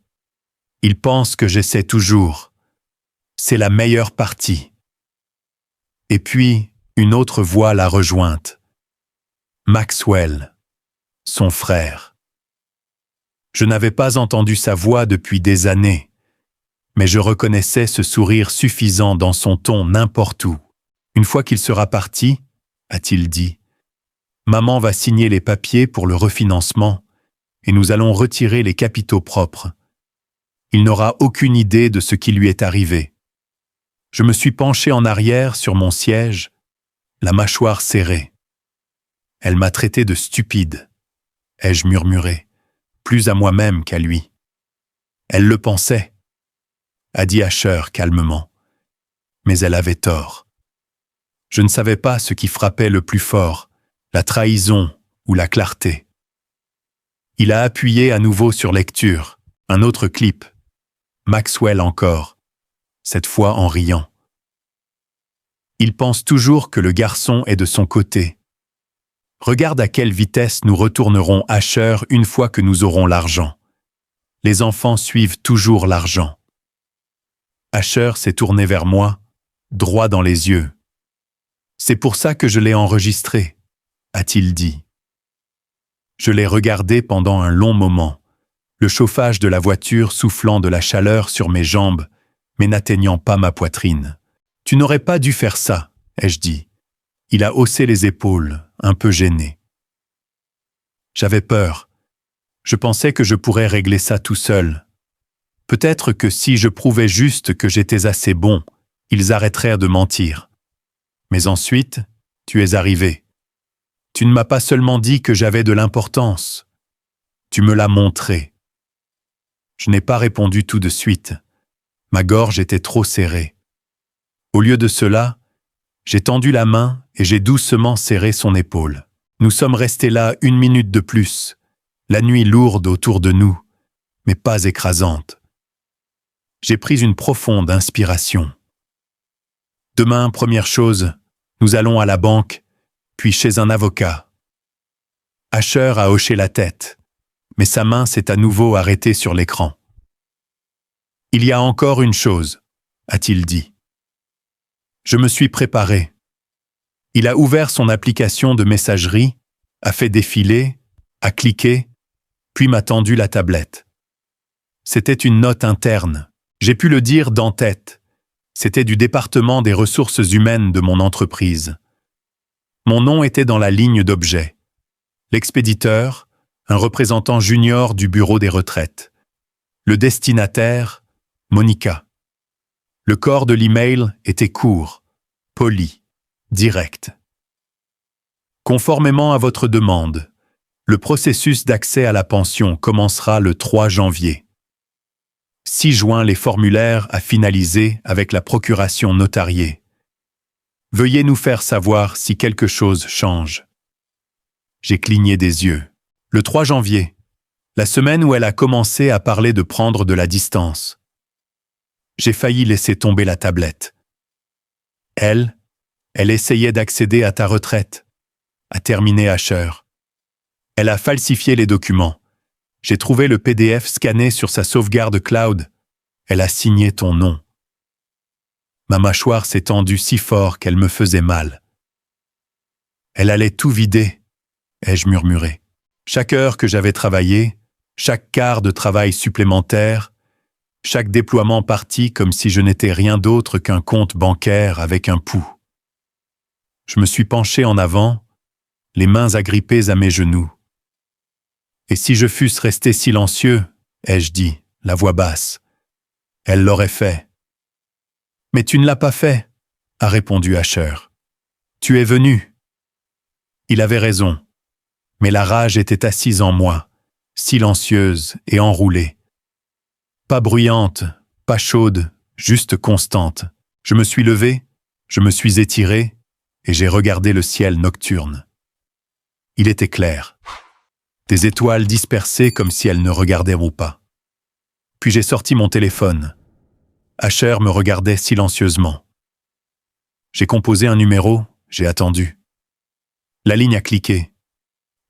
Il pense que j'essaie toujours. C'est la meilleure partie. Et puis, une autre voix l'a rejointe. Maxwell, son frère. Je n'avais pas entendu sa voix depuis des années, mais je reconnaissais ce sourire suffisant dans son ton n'importe où. Une fois qu'il sera parti, a-t-il dit, maman va signer les papiers pour le refinancement et nous allons retirer les capitaux propres. Il n'aura aucune idée de ce qui lui est arrivé. Je me suis penché en arrière sur mon siège, la mâchoire serrée. Elle m'a traité de stupide, ai-je murmuré, plus à moi-même qu'à lui. Elle le pensait, a dit Asher calmement, mais elle avait tort. Je ne savais pas ce qui frappait le plus fort, la trahison ou la clarté. Il a appuyé à nouveau sur lecture, un autre clip. Maxwell encore, cette fois en riant. Il pense toujours que le garçon est de son côté. Regarde à quelle vitesse nous retournerons Asher une fois que nous aurons l'argent. Les enfants suivent toujours l'argent. Asher s'est tourné vers moi, droit dans les yeux. C'est pour ça que je l'ai enregistré, a-t-il dit. Je l'ai regardé pendant un long moment, le chauffage de la voiture soufflant de la chaleur sur mes jambes, mais n'atteignant pas ma poitrine. « Tu n'aurais pas dû faire ça, ai-je dit. » Il a haussé les épaules, un peu gêné. J'avais peur. Je pensais que je pourrais régler ça tout seul. Peut-être que si je prouvais juste que j'étais assez bon, ils arrêteraient de mentir. Mais ensuite, tu es arrivé. Tu ne m'as pas seulement dit que j'avais de l'importance. Tu me l'as montré. Je n'ai pas répondu tout de suite. Ma gorge était trop serrée. Au lieu de cela, j'ai tendu la main et j'ai doucement serré son épaule. Nous sommes restés là 1 minute de plus, la nuit lourde autour de nous, mais pas écrasante. J'ai pris une profonde inspiration. Demain, première chose, nous allons à la banque, puis chez un avocat. Asher a hoché la tête, mais sa main s'est à nouveau arrêtée sur l'écran. Il y a encore une chose, a-t-il dit. Je me suis préparé. Il a ouvert son application de messagerie, a fait défiler, a cliqué, puis m'a tendu la tablette. C'était une note interne. J'ai pu le dire d'en-tête. C'était du département des ressources humaines de mon entreprise. Mon nom était dans la ligne d'objet. L'expéditeur, un représentant junior du bureau des retraites. Le destinataire, Monica. Le corps de l'email était court, poli, direct. Conformément à votre demande, le processus d'accès à la pension commencera le 3 janvier. 6 juin, les formulaires à finaliser avec la procuration notariée. Veuillez nous faire savoir si quelque chose change. J'ai cligné des yeux. Le 3 janvier, la semaine où elle a commencé à parler de prendre de la distance. J'ai failli laisser tomber la tablette. Elle essayait d'accéder à ta retraite, a terminé Asher. Elle a falsifié les documents. J'ai trouvé le PDF scanné sur sa sauvegarde cloud. Elle a signé ton nom. Ma mâchoire s'est tendue si fort qu'elle me faisait mal. Elle allait tout vider, ai-je murmuré. Chaque heure que j'avais travaillé, chaque quart de travail supplémentaire, chaque déploiement parti comme si je n'étais rien d'autre qu'un compte bancaire avec un pouls. Je me suis penché en avant, les mains agrippées à mes genoux. Et si je fusse resté silencieux, ai-je dit, la voix basse, elle l'aurait fait. Mais tu ne l'as pas fait, a répondu Asher. Tu es venu. Il avait raison, mais la rage était assise en moi, silencieuse et enroulée. Pas bruyante, pas chaude, juste constante. Je me suis levé, Je me suis étiré et j'ai regardé le ciel nocturne. Il était clair. Des étoiles dispersées comme si elles ne regardaient pas. Puis j'ai sorti mon téléphone. Asher me regardait silencieusement. J'ai composé un numéro, j'ai attendu. La ligne a cliqué.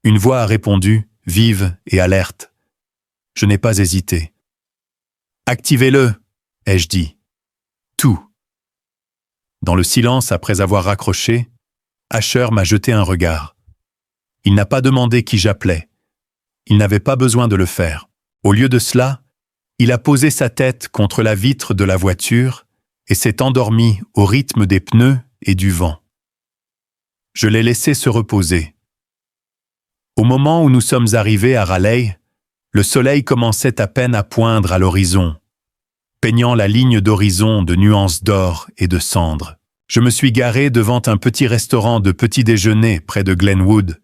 Une voix a répondu, vive et alerte. Je n'ai pas hésité. « Activez-le !» ai-je dit. Tout. Dans le silence, après avoir raccroché, Asher m'a jeté un regard. Il n'a pas demandé qui j'appelais. Il n'avait pas besoin de le faire. Au lieu de cela, il a posé sa tête contre la vitre de la voiture et s'est endormi au rythme des pneus et du vent. Je l'ai laissé se reposer. Au moment où nous sommes arrivés à Raleigh, le soleil commençait à peine à poindre à l'horizon, peignant la ligne d'horizon de nuances d'or et de cendres. Je me suis garé devant un petit restaurant de petit déjeuner près de Glenwood.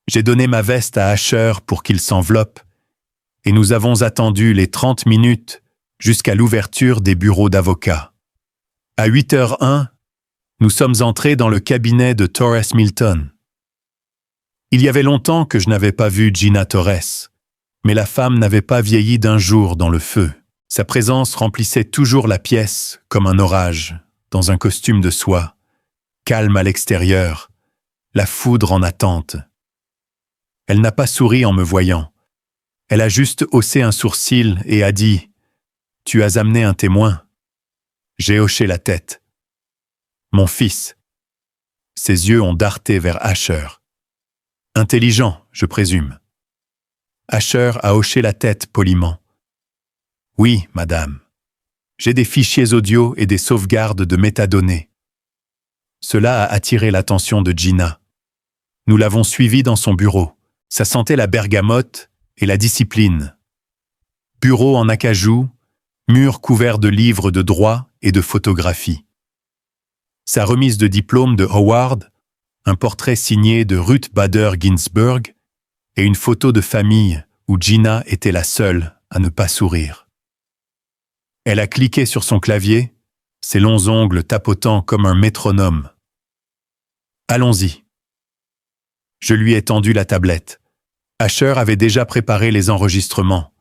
J'ai donné ma veste à Asher pour qu'il s'enveloppe, et nous avons attendu les 30 minutes jusqu'à l'ouverture des bureaux d'avocats. À 8h01, nous sommes entrés dans le cabinet de Torres Milton. Il y avait longtemps que je n'avais pas vu Gina Torres, mais la femme n'avait pas vieilli d'un jour dans le feu. Sa présence remplissait toujours la pièce comme un orage, dans un costume de soie, calme à l'extérieur, la foudre en attente. Elle n'a pas souri en me voyant. Elle a juste haussé un sourcil et a dit « Tu as amené un témoin ?» J'ai hoché la tête. « Mon fils. » Ses yeux ont darté vers Asher. Intelligent, je présume. Asher a hoché la tête poliment. « Oui, madame. J'ai des fichiers audio et des sauvegardes de métadonnées. » Cela a attiré l'attention de Gina. Nous l'avons suivie dans son bureau. Ça sentait la bergamote et la discipline. Bureau en acajou, mur couvert de livres de droit et de photographie. Sa remise de diplôme de Howard, un portrait signé de Ruth Bader Ginsburg et une photo de famille où Gina était la seule à ne pas sourire. Elle a cliqué sur son clavier, ses longs ongles tapotant comme un métronome. « Allons-y. » Je lui ai tendu la tablette. Asher avait déjà préparé les enregistrements.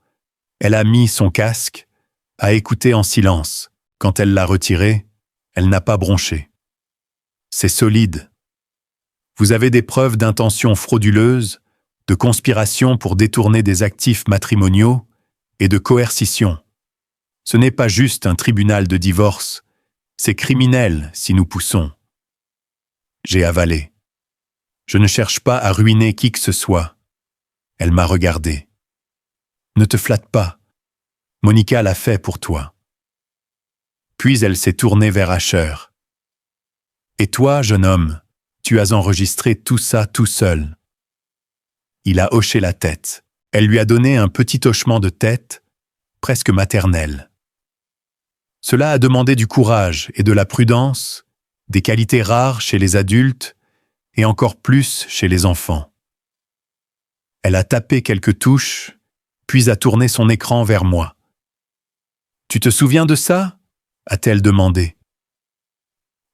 Elle a mis son casque, a écouté en silence. Quand elle l'a retiré, elle n'a pas bronché. C'est solide. Vous avez des preuves d'intention frauduleuse, de conspiration pour détourner des actifs matrimoniaux et de coercition. Ce n'est pas juste un tribunal de divorce, c'est criminel si nous poussons. J'ai avalé. Je ne cherche pas à ruiner qui que ce soit. Elle m'a regardé. Ne te flatte pas. Monica l'a fait pour toi. Puis elle s'est tournée vers Asher. Et toi, jeune homme, tu as enregistré tout ça tout seul. Il a hoché la tête. Elle lui a donné un petit hochement de tête, presque maternel. Cela a demandé du courage et de la prudence, des qualités rares chez les adultes et encore plus chez les enfants. Elle a tapé quelques touches, puis a tourné son écran vers moi. « Tu te souviens de ça ?» a-t-elle demandé.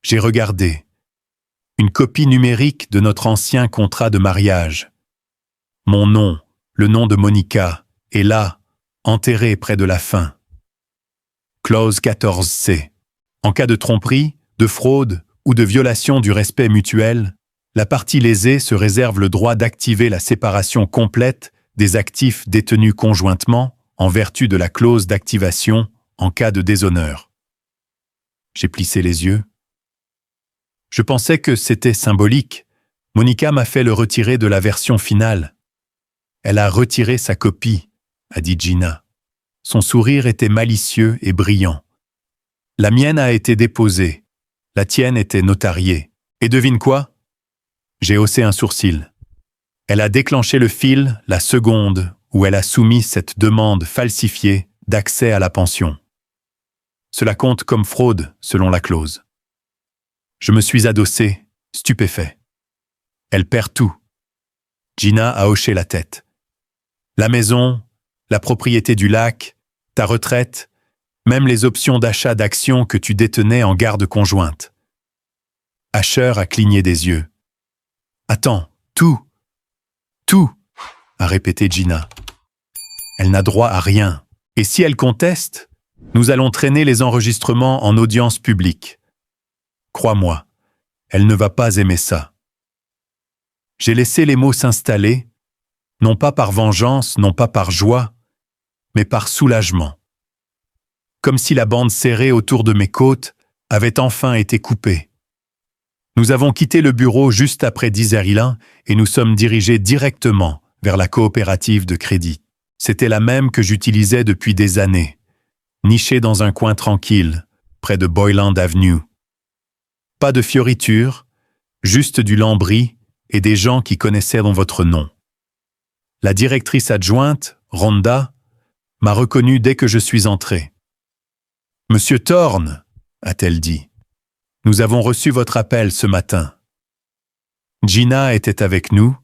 J'ai regardé. Une copie numérique de notre ancien contrat de mariage. Mon nom, le nom de Monica, est là, enterré près de la fin. Clause 14C. En cas de tromperie, de fraude ou de violation du respect mutuel, la partie lésée se réserve le droit d'activer la séparation complète des actifs détenus conjointement en vertu de la clause d'activation en cas de déshonneur. J'ai plissé les yeux. Je pensais que c'était symbolique. Monica m'a fait le retirer de la version finale. Elle a retiré sa copie, a dit Gina. Son sourire était malicieux et brillant. La mienne a été déposée. La tienne était notariée. Et devine quoi ? J'ai haussé un sourcil. Elle a déclenché le fil la seconde où elle a soumis cette demande falsifiée d'accès à la pension. Cela compte comme fraude selon la clause. Je me suis adossé, stupéfait. Elle perd tout. Gina a hoché la tête. La maison, la propriété du lac, ta retraite, même les options d'achat d'actions que tu détenais en garde conjointe. Asher a cligné des yeux. Attends, tout, a répété Gina. Elle n'a droit à rien. Et si elle conteste, nous allons traîner les enregistrements en audience publique. Crois-moi, elle ne va pas aimer ça. J'ai laissé les mots s'installer, non pas par vengeance, non pas par joie, mais par soulagement. Comme si la bande serrée autour de mes côtes avait enfin été coupée. Nous avons quitté le bureau juste après 10h01 et nous sommes dirigés directement vers la coopérative de crédit. C'était la même que j'utilisais depuis des années, nichée dans un coin tranquille, près de Boyland Avenue. Pas de fioritures, juste du lambris et des gens qui connaissaient votre nom. La directrice adjointe, Rhonda, m'a reconnu dès que je suis entré. « Monsieur Thorne » a-t-elle dit. « Nous avons reçu votre appel ce matin. » Gina était avec nous,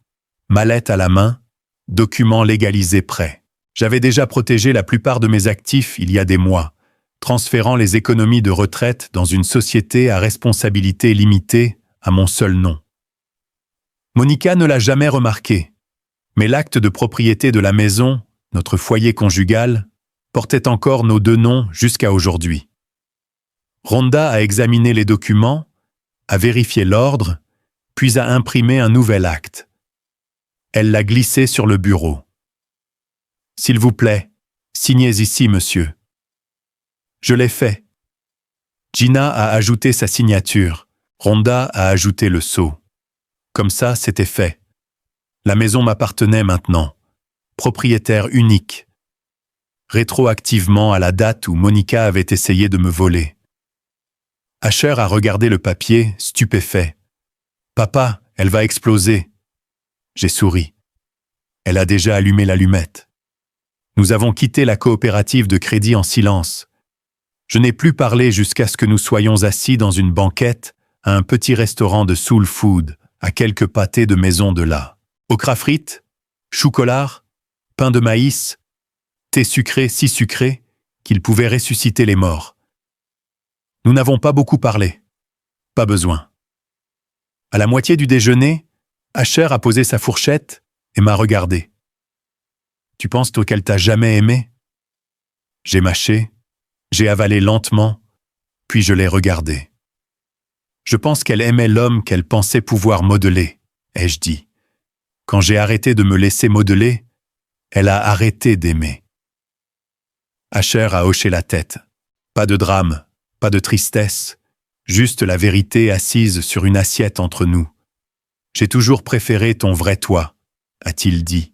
mallette à la main, documents légalisés prêts. J'avais déjà protégé la plupart de mes actifs il y a des mois, transférant les économies de retraite dans une société à responsabilité limitée à mon seul nom. Monica ne l'a jamais remarqué, mais l'acte de propriété de la maison, notre foyer conjugal, portait encore nos deux noms jusqu'à aujourd'hui. Rhonda a examiné les documents, a vérifié l'ordre, puis a imprimé un nouvel acte. Elle l'a glissé sur le bureau. « S'il vous plaît, signez ici, monsieur. » Je l'ai fait. Gina a ajouté sa signature. Rhonda a ajouté le sceau. Comme ça, c'était fait. La maison m'appartenait maintenant. Propriétaire unique. Rétroactivement à la date où Monica avait essayé de me voler. Asher a regardé le papier, stupéfait. « Papa, elle va exploser. » J'ai souri. Elle a déjà allumé l'allumette. Nous avons quitté la coopérative de crédit en silence. Je n'ai plus parlé jusqu'à ce que nous soyons assis dans une banquette à un petit restaurant de soul food, à quelques pâtés de maison de là. Okra frites, chou-collard, pain de maïs, thé sucré si sucré qu'il pouvait ressusciter les morts. Nous n'avons pas beaucoup parlé. Pas besoin. À la moitié du déjeuner, Asher a posé sa fourchette et m'a regardé. « Tu penses toi qu'elle t'a jamais aimé ?» J'ai mâché, j'ai avalé lentement, puis je l'ai regardée. « Je pense qu'elle aimait l'homme qu'elle pensait pouvoir modeler, » ai-je dit. Quand j'ai arrêté de me laisser modeler, elle a arrêté d'aimer. Asher a hoché la tête. Pas de drame, pas de tristesse, juste la vérité assise sur une assiette entre nous. « J'ai toujours préféré ton vrai toi, » a-t-il dit.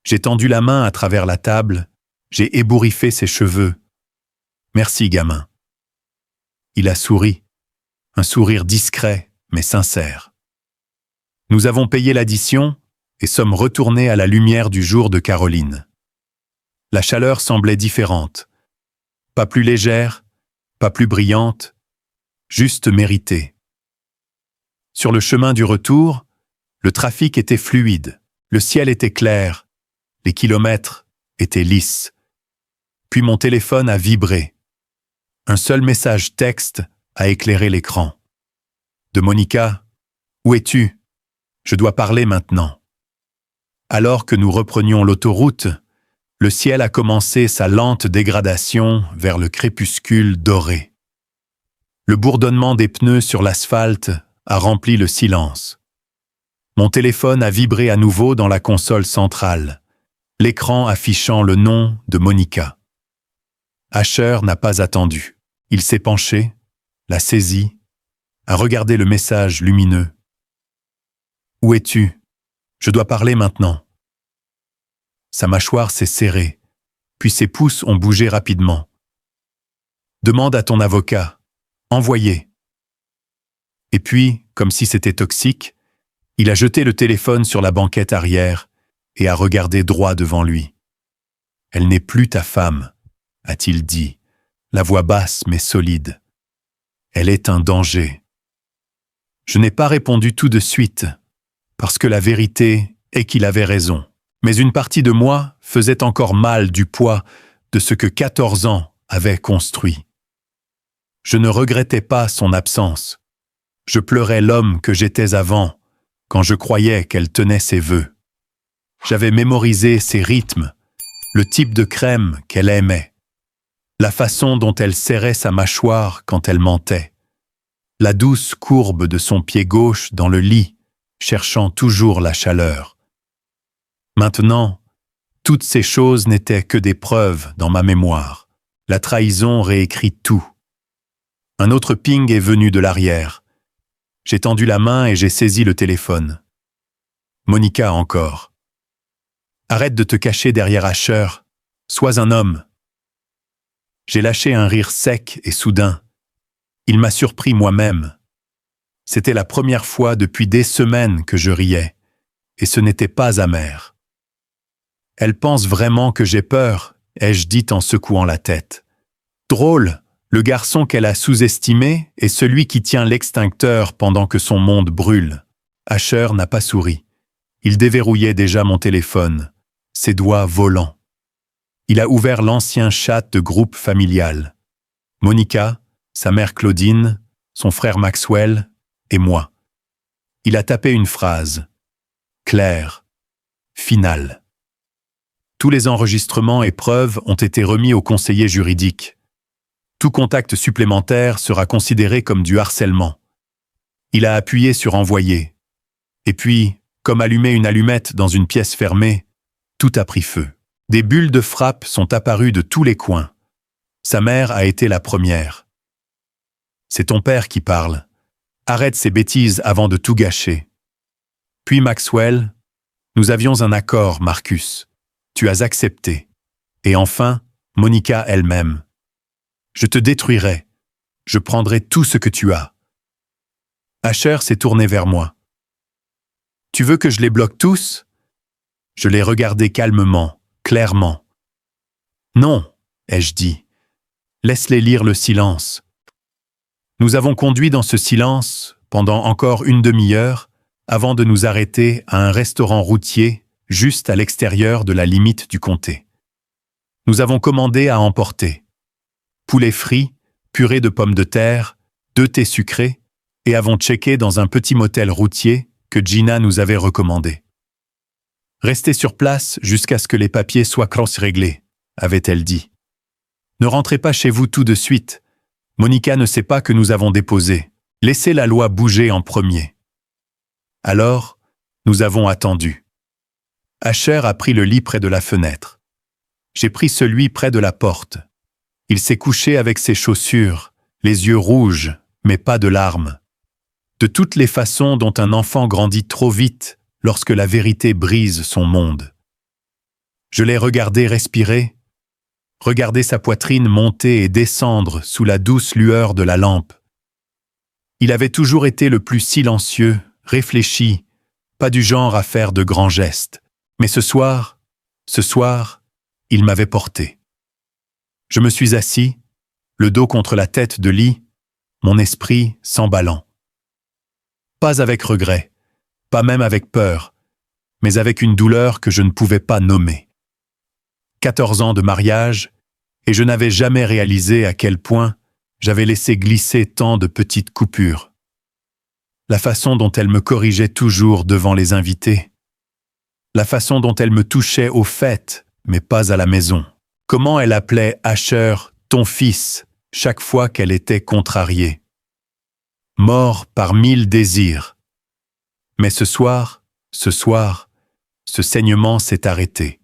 J'ai tendu la main à travers la table, j'ai ébouriffé ses cheveux. « Merci, gamin. » Il a souri, un sourire discret mais sincère. Nous avons payé l'addition et sommes retournés à la lumière du jour de Caroline. La chaleur semblait différente, pas plus légère, pas plus brillante, juste méritée. Sur le chemin du retour, le trafic était fluide, le ciel était clair, les kilomètres étaient lisses. Puis mon téléphone a vibré. Un seul message texte a éclairé l'écran. De Monica, « Où es-tu ? Je dois parler maintenant. » Alors que nous reprenions l'autoroute, le ciel a commencé sa lente dégradation vers le crépuscule doré. Le bourdonnement des pneus sur l'asphalte a rempli le silence. Mon téléphone a vibré à nouveau dans la console centrale, l'écran affichant le nom de Monica. Asher n'a pas attendu. Il s'est penché, l'a saisi, a regardé le message lumineux. « Où es-tu ? Je dois parler maintenant. » Sa mâchoire s'est serrée, puis ses pouces ont bougé rapidement. « Demande à ton avocat. Envoyez. » Et puis, comme si c'était toxique, il a jeté le téléphone sur la banquette arrière et a regardé droit devant lui. « Elle n'est plus ta femme, » a-t-il dit, la voix basse mais solide. « Elle est un danger. » Je n'ai pas répondu tout de suite, parce que la vérité est qu'il avait raison. Mais une partie de moi faisait encore mal du poids de ce que 14 ans avaient construit. Je ne regrettais pas son absence. Je pleurais l'homme que j'étais avant, quand je croyais qu'elle tenait ses vœux. J'avais mémorisé ses rythmes, le type de crème qu'elle aimait, la façon dont elle serrait sa mâchoire quand elle mentait, la douce courbe de son pied gauche dans le lit, cherchant toujours la chaleur. Maintenant, toutes ces choses n'étaient que des preuves dans ma mémoire. La trahison réécrit tout. Un autre ping est venu de l'arrière. J'ai tendu la main et j'ai saisi le téléphone. Monica encore. Arrête de te cacher derrière Asher. Sois un homme. J'ai lâché un rire sec et soudain. Il m'a surpris moi-même. C'était la première fois depuis des semaines que je riais, et ce n'était pas amer. Elle pense vraiment que j'ai peur, ai-je dit en secouant la tête. Drôle, le garçon qu'elle a sous-estimé est celui qui tient l'extincteur pendant que son monde brûle. Asher n'a pas souri. Il déverrouillait déjà mon téléphone, ses doigts volants. Il a ouvert l'ancien chat de groupe familial. Monica, sa mère Claudine, son frère Maxwell et moi. Il a tapé une phrase. Claire. Finale. Tous les enregistrements et preuves ont été remis au conseiller juridique. Tout contact supplémentaire sera considéré comme du harcèlement. Il a appuyé sur envoyer. Et puis, comme allumer une allumette dans une pièce fermée, tout a pris feu. Des bulles de frappe sont apparues de tous les coins. Sa mère a été la première. C'est ton père qui parle. Arrête ces bêtises avant de tout gâcher. Puis Maxwell, nous avions un accord, Marcus. Tu as accepté. Et enfin, Monica elle-même. Je te détruirai. Je prendrai tout ce que tu as. Asher s'est tourné vers moi. Tu veux que je les bloque tous? Je l'ai regardé calmement, clairement. Non, ai-je dit. Laisse-les lire le silence. Nous avons conduit dans ce silence pendant encore une demi-heure avant de nous arrêter à un restaurant routier juste à l'extérieur de la limite du comté. Nous avons commandé à emporter. Poulet frit, purée de pommes de terre, 2 thés sucrés, et avons checké dans un petit motel routier que Gina nous avait recommandé. Restez sur place jusqu'à ce que les papiers soient cross-réglés, avait-elle dit. Ne rentrez pas chez vous tout de suite. Monica ne sait pas que nous avons déposé. Laissez la loi bouger en premier. Alors, nous avons attendu. Asher a pris le lit près de la fenêtre. J'ai pris celui près de la porte. Il s'est couché avec ses chaussures, les yeux rouges, mais pas de larmes. De toutes les façons dont un enfant grandit trop vite lorsque la vérité brise son monde. Je l'ai regardé respirer, regarder sa poitrine monter et descendre sous la douce lueur de la lampe. Il avait toujours été le plus silencieux, réfléchi, pas du genre à faire de grands gestes. Mais ce soir, il m'avait porté. Je me suis assis, le dos contre la tête de lit, mon esprit s'emballant. Pas avec regret, pas même avec peur, mais avec une douleur que je ne pouvais pas nommer. 14 ans de mariage, et je n'avais jamais réalisé à quel point j'avais laissé glisser tant de petites coupures. La façon dont elle me corrigeait toujours devant les invités. La façon dont elle me touchait aux fêtes, mais pas à la maison. Comment elle appelait Asher « ton fils » chaque fois qu'elle était contrariée. Mort par 1000 désirs. Mais ce soir, ce saignement s'est arrêté.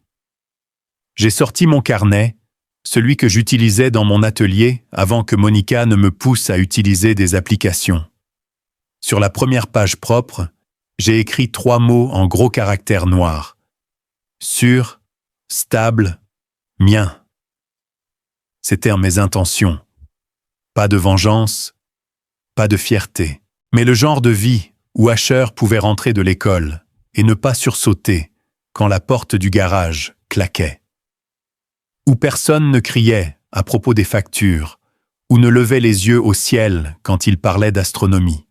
J'ai sorti mon carnet, celui que j'utilisais dans mon atelier avant que Monica ne me pousse à utiliser des applications. Sur la première page propre, j'ai écrit 3 mots en gros caractères noirs. Sûr, stable, mien. C'étaient mes intentions. Pas de vengeance, pas de fierté, mais le genre de vie où Asher pouvait rentrer de l'école et ne pas sursauter quand la porte du garage claquait. Où personne ne criait à propos des factures, ou ne levait les yeux au ciel quand il parlait d'astronomie.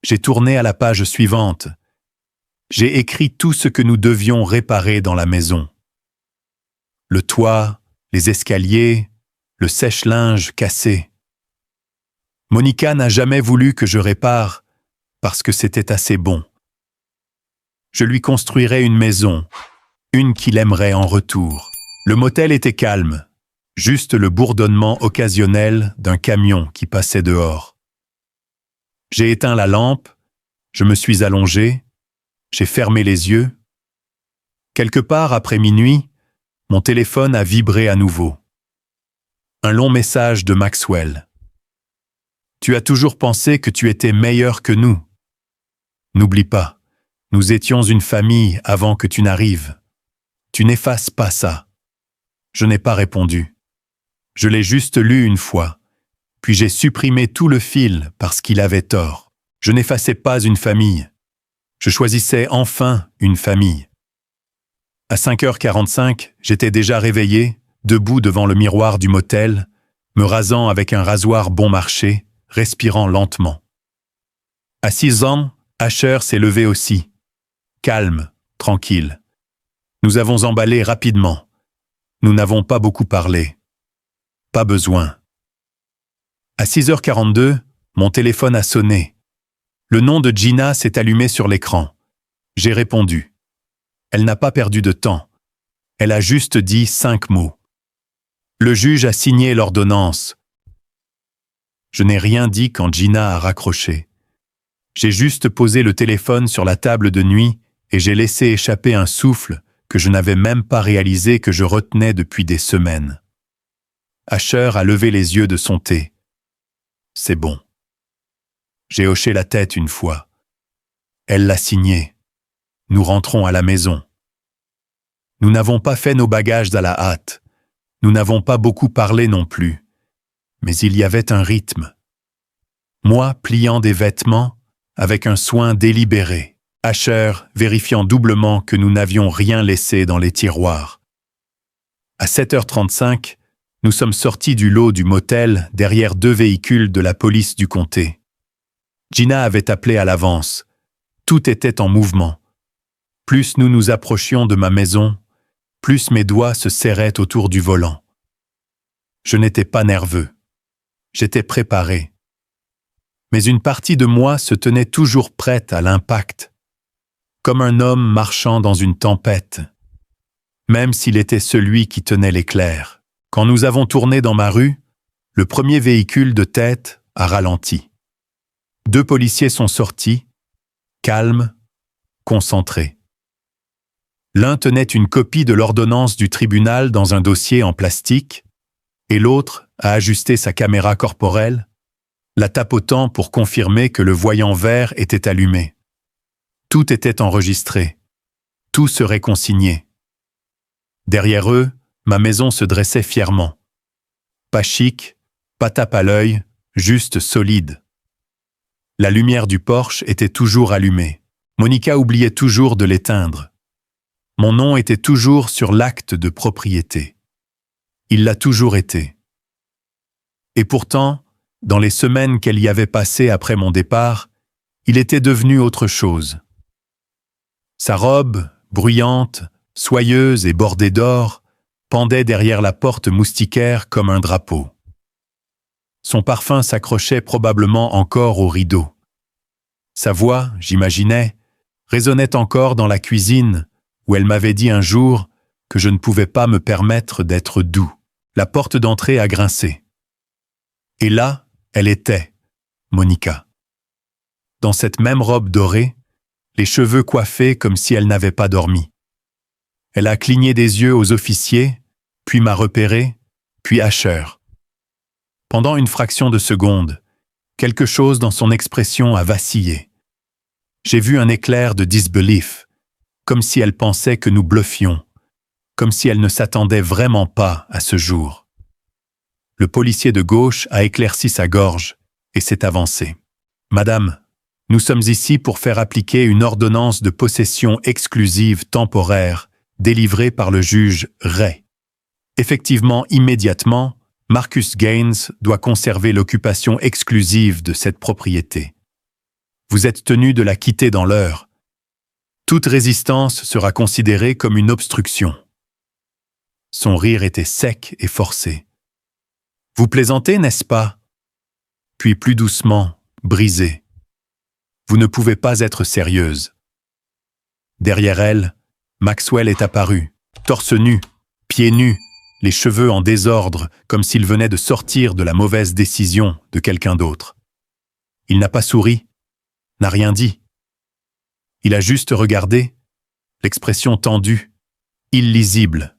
J'ai tourné à la page suivante. J'ai écrit tout ce que nous devions réparer dans la maison. Le toit, les escaliers, le sèche-linge cassé. Monica n'a jamais voulu que je répare parce que c'était assez bon. Je lui construirais une maison, une qu'il aimerait en retour. Le motel était calme, juste le bourdonnement occasionnel d'un camion qui passait dehors. J'ai éteint la lampe, je me suis allongé, j'ai fermé les yeux. Quelque part après minuit, mon téléphone a vibré à nouveau. Un long message de Maxwell. Tu as toujours pensé que tu étais meilleur que nous. N'oublie pas, nous étions une famille avant que tu n'arrives. Tu n'effaces pas ça. Je n'ai pas répondu. Je l'ai juste lu une fois, puis j'ai supprimé tout le fil parce qu'il avait tort. Je n'effaçais pas une famille. Je choisissais enfin une famille. À 5h45, j'étais déjà réveillé, debout devant le miroir du motel, me rasant avec un rasoir bon marché, respirant lentement. À 6 ans, Asher s'est levé aussi. Calme, tranquille. Nous avons emballé rapidement. Nous n'avons pas beaucoup parlé. Pas besoin. À 6h42, mon téléphone a sonné. Le nom de Gina s'est allumé sur l'écran. J'ai répondu. Elle n'a pas perdu de temps. Elle a juste dit 5 mots. Le juge a signé l'ordonnance. Je n'ai rien dit quand Gina a raccroché. J'ai juste posé le téléphone sur la table de nuit et j'ai laissé échapper un souffle que je n'avais même pas réalisé que je retenais depuis des semaines. Asher a levé les yeux de son thé. C'est bon. J'ai hoché la tête une fois. Elle l'a signé. Nous rentrons à la maison. Nous n'avons pas fait nos bagages à la hâte. Nous n'avons pas beaucoup parlé non plus. Mais il y avait un rythme. Moi pliant des vêtements avec un soin délibéré. Asher vérifiant doublement que nous n'avions rien laissé dans les tiroirs. À 7h35, nous sommes sortis du lot du motel derrière 2 véhicules de la police du comté. Gina avait appelé à l'avance. Tout était en mouvement. Plus nous nous approchions de ma maison, plus mes doigts se serraient autour du volant. Je n'étais pas nerveux. J'étais préparé. Mais une partie de moi se tenait toujours prête à l'impact, comme un homme marchant dans une tempête, même s'il était celui qui tenait l'éclair. Quand nous avons tourné dans ma rue, le premier véhicule de tête a ralenti. 2 policiers sont sortis, calmes, concentrés. L'un tenait une copie de l'ordonnance du tribunal dans un dossier en plastique, et l'autre a ajusté sa caméra corporelle, la tapotant pour confirmer que le voyant vert était allumé. Tout était enregistré. Tout serait consigné. Derrière eux, ma maison se dressait fièrement. Pas chic, pas tape à l'œil, juste solide. La lumière du porche était toujours allumée. Monica oubliait toujours de l'éteindre. Mon nom était toujours sur l'acte de propriété. Il l'a toujours été. Et pourtant, dans les semaines qu'elle y avait passées après mon départ, il était devenu autre chose. Sa robe, bruyante, soyeuse et bordée d'or, pendait derrière la porte moustiquaire comme un drapeau. Son parfum s'accrochait probablement encore au rideau. Sa voix, j'imaginais, résonnait encore dans la cuisine, où elle m'avait dit un jour que je ne pouvais pas me permettre d'être doux. La porte d'entrée a grincé. Et là, elle était, Monica. Dans cette même robe dorée, les cheveux coiffés comme si elle n'avait pas dormi. Elle a cligné des yeux aux officiers, puis m'a repéré, puis Asher. Pendant une fraction de seconde, quelque chose dans son expression a vacillé. J'ai vu un éclair de disbelief, comme si elle pensait que nous bluffions, comme si elle ne s'attendait vraiment pas à ce jour. Le policier de gauche a éclairci sa gorge et s'est avancé. « Madame, nous sommes ici pour faire appliquer une ordonnance de possession exclusive temporaire délivrée par le juge Ray. Effectivement, immédiatement, Marcus Gaines doit conserver l'occupation exclusive de cette propriété. Vous êtes tenu de la quitter dans l'heure. Toute résistance sera considérée comme une obstruction. » Son rire était sec et forcé. « Vous plaisantez, n'est-ce pas ? puis plus doucement, brisée. Vous ne pouvez pas être sérieuse. Derrière elle, Maxwell est apparu, torse nu, pieds nus, les cheveux en désordre, comme s'il venait de sortir de la mauvaise décision de quelqu'un d'autre. Il n'a pas souri, n'a rien dit. Il a juste regardé, l'expression tendue, illisible.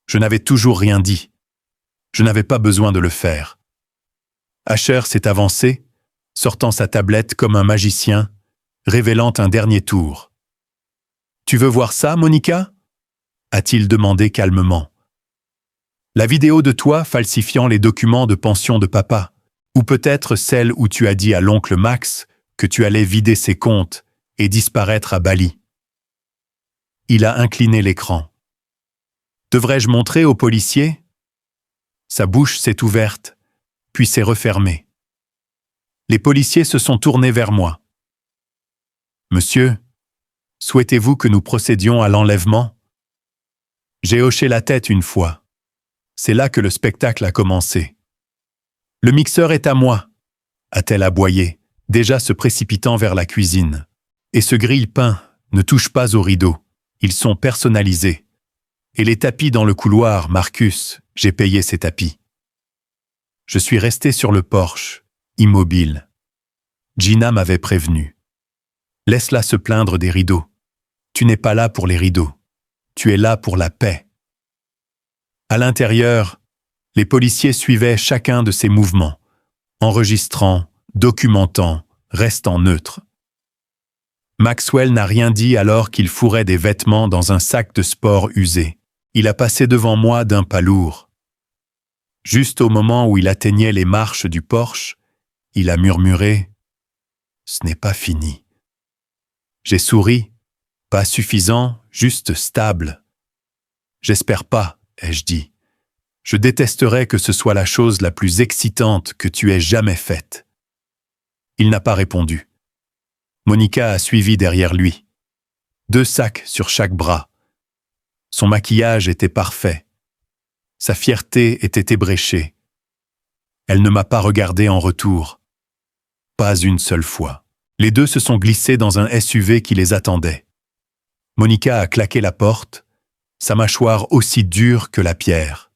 Je n'avais toujours rien dit. Je n'avais pas besoin de le faire. Asher s'est avancé, sortant sa tablette comme un magicien, révélant un dernier tour. « Tu veux voir ça, Monica ?» a-t-il demandé calmement. « La vidéo de toi falsifiant les documents de pension de papa, ou peut-être celle où tu as dit à l'oncle Max que tu allais vider ses comptes et disparaître à Bali. » Il a incliné l'écran. « Devrais-je montrer aux policiers ?» Sa bouche s'est ouverte, puis s'est refermée. Les policiers se sont tournés vers moi. « Monsieur, souhaitez-vous que nous procédions à l'enlèvement ?» J'ai hoché la tête une fois. C'est là que le spectacle a commencé. « Le mixeur est à moi !» a-t-elle aboyé, déjà se précipitant vers la cuisine. « Et ce grille-pain ne touche pas aux rideaux. Ils sont personnalisés. Et les tapis dans le couloir, Marcus, j'ai payé ces tapis. » Je suis resté sur le porche, immobile. Gina m'avait prévenu. « Laisse-la se plaindre des rideaux. Tu n'es pas là pour les rideaux. Tu es là pour la paix. » À l'intérieur, les policiers suivaient chacun de ses mouvements, enregistrant, documentant, restant neutres. Maxwell n'a rien dit alors qu'il fourrait des vêtements dans un sac de sport usé. Il a passé devant moi d'un pas lourd. Juste au moment où il atteignait les marches du porche, il a murmuré « Ce n'est pas fini ». J'ai souri, pas suffisant, juste stable. « J'espère pas », ai-je dit. « Je détesterais que ce soit la chose la plus excitante que tu aies jamais faite. » Il n'a pas répondu. Monica a suivi derrière lui. 2 sacs sur chaque bras. Son maquillage était parfait. Sa fierté était ébréchée. Elle ne m'a pas regardé en retour. Pas une seule fois. Les 2 se sont glissés dans un SUV qui les attendait. Monica a claqué la porte, sa mâchoire aussi dure que la pierre.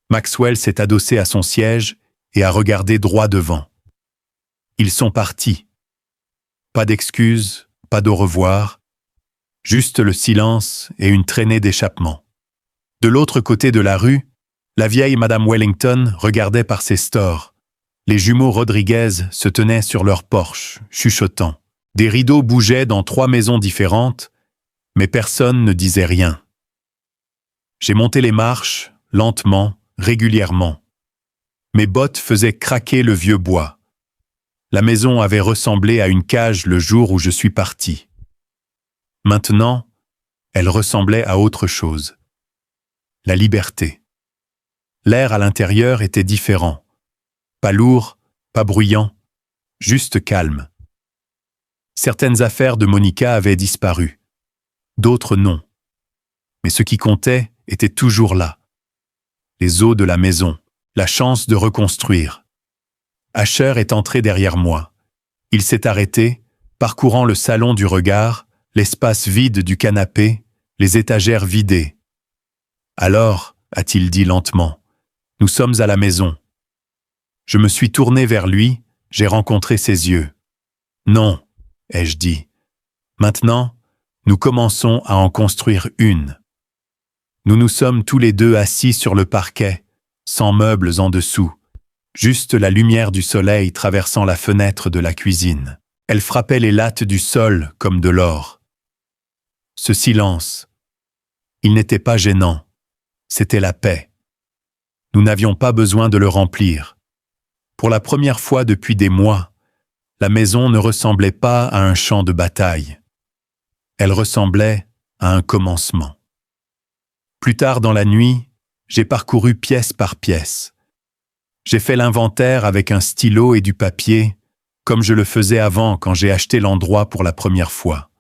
Maxwell s'est adossé à son siège et a regardé droit devant. Ils sont partis. Pas d'excuses, pas d'au revoir, juste le silence et une traînée d'échappement. De l'autre côté de la rue, la vieille Madame Wellington regardait par ses stores. Les jumeaux Rodriguez se tenaient sur leur porche, chuchotant. Des rideaux bougeaient dans 3 maisons différentes, mais personne ne disait rien. J'ai monté les marches, lentement, régulièrement. Mes bottes faisaient craquer le vieux bois. La maison avait ressemblé à une cage le jour où je suis parti. Maintenant, elle ressemblait à autre chose. La liberté. L'air à l'intérieur était différent. Pas lourd, pas bruyant, juste calme. Certaines affaires de Monica avaient disparu. D'autres non. Mais ce qui comptait était toujours là. Les os de la maison, la chance de reconstruire. Asher est entré derrière moi. Il s'est arrêté, parcourant le salon du regard, l'espace vide du canapé, les étagères vidées. « Alors, a-t-il dit lentement, nous sommes à la maison. » Je me suis tourné vers lui, j'ai rencontré ses yeux. « Non, ai-je dit. Maintenant, nous commençons à en construire une. » Nous nous sommes tous les 2 assis sur le parquet, sans meubles en dessous, juste la lumière du soleil traversant la fenêtre de la cuisine. Elle frappait les lattes du sol comme de l'or. Ce silence, il n'était pas gênant, c'était la paix. Nous n'avions pas besoin de le remplir. Pour la première fois depuis des mois, la maison ne ressemblait pas à un champ de bataille. Elle ressemblait à un commencement. Plus tard dans la nuit, j'ai parcouru pièce par pièce. J'ai fait l'inventaire avec un stylo et du papier, comme je le faisais avant quand j'ai acheté l'endroit pour la première fois.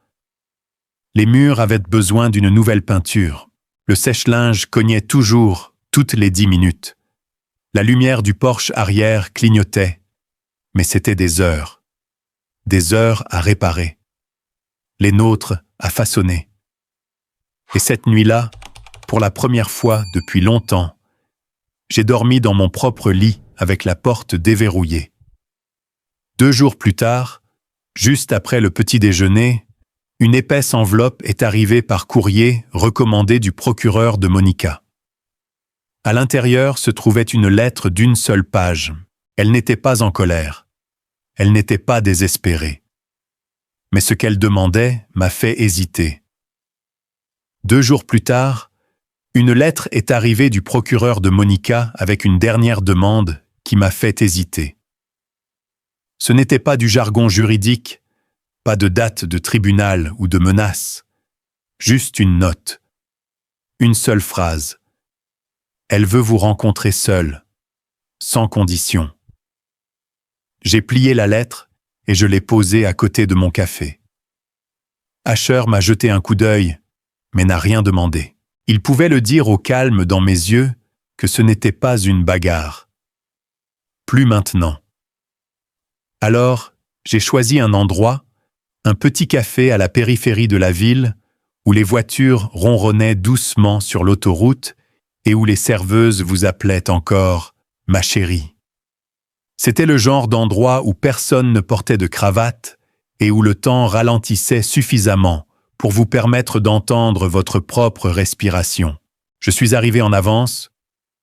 Les murs avaient besoin d'une nouvelle peinture. Le sèche-linge cognait toujours, toutes les 10 minutes. La lumière du porche arrière clignotait, mais c'était des heures à réparer, les nôtres à façonner. Et cette nuit-là, pour la première fois depuis longtemps, j'ai dormi dans mon propre lit avec la porte déverrouillée. 2 jours plus tard, juste après le petit déjeuner, une épaisse enveloppe est arrivée par courrier recommandé du procureur de Monica. À l'intérieur se trouvait une lettre d'une seule page. Elle n'était pas en colère. Elle n'était pas désespérée. Mais ce qu'elle demandait m'a fait hésiter. 2 jours plus tard, une lettre est arrivée du procureur de Monica avec une dernière demande qui m'a fait hésiter. Ce n'était pas du jargon juridique, pas de date de tribunal ou de menace, juste une note. Une seule phrase. Elle veut vous rencontrer seule, sans condition. J'ai plié la lettre et je l'ai posée à côté de mon café. Asher m'a jeté un coup d'œil, mais n'a rien demandé. Il pouvait le dire au calme dans mes yeux que ce n'était pas une bagarre. Plus maintenant. Alors, j'ai choisi un endroit, un petit café à la périphérie de la ville, où les voitures ronronnaient doucement sur l'autoroute et où les serveuses vous appelaient encore « ma chérie ». C'était le genre d'endroit où personne ne portait de cravate et où le temps ralentissait suffisamment pour vous permettre d'entendre votre propre respiration. Je suis arrivé en avance,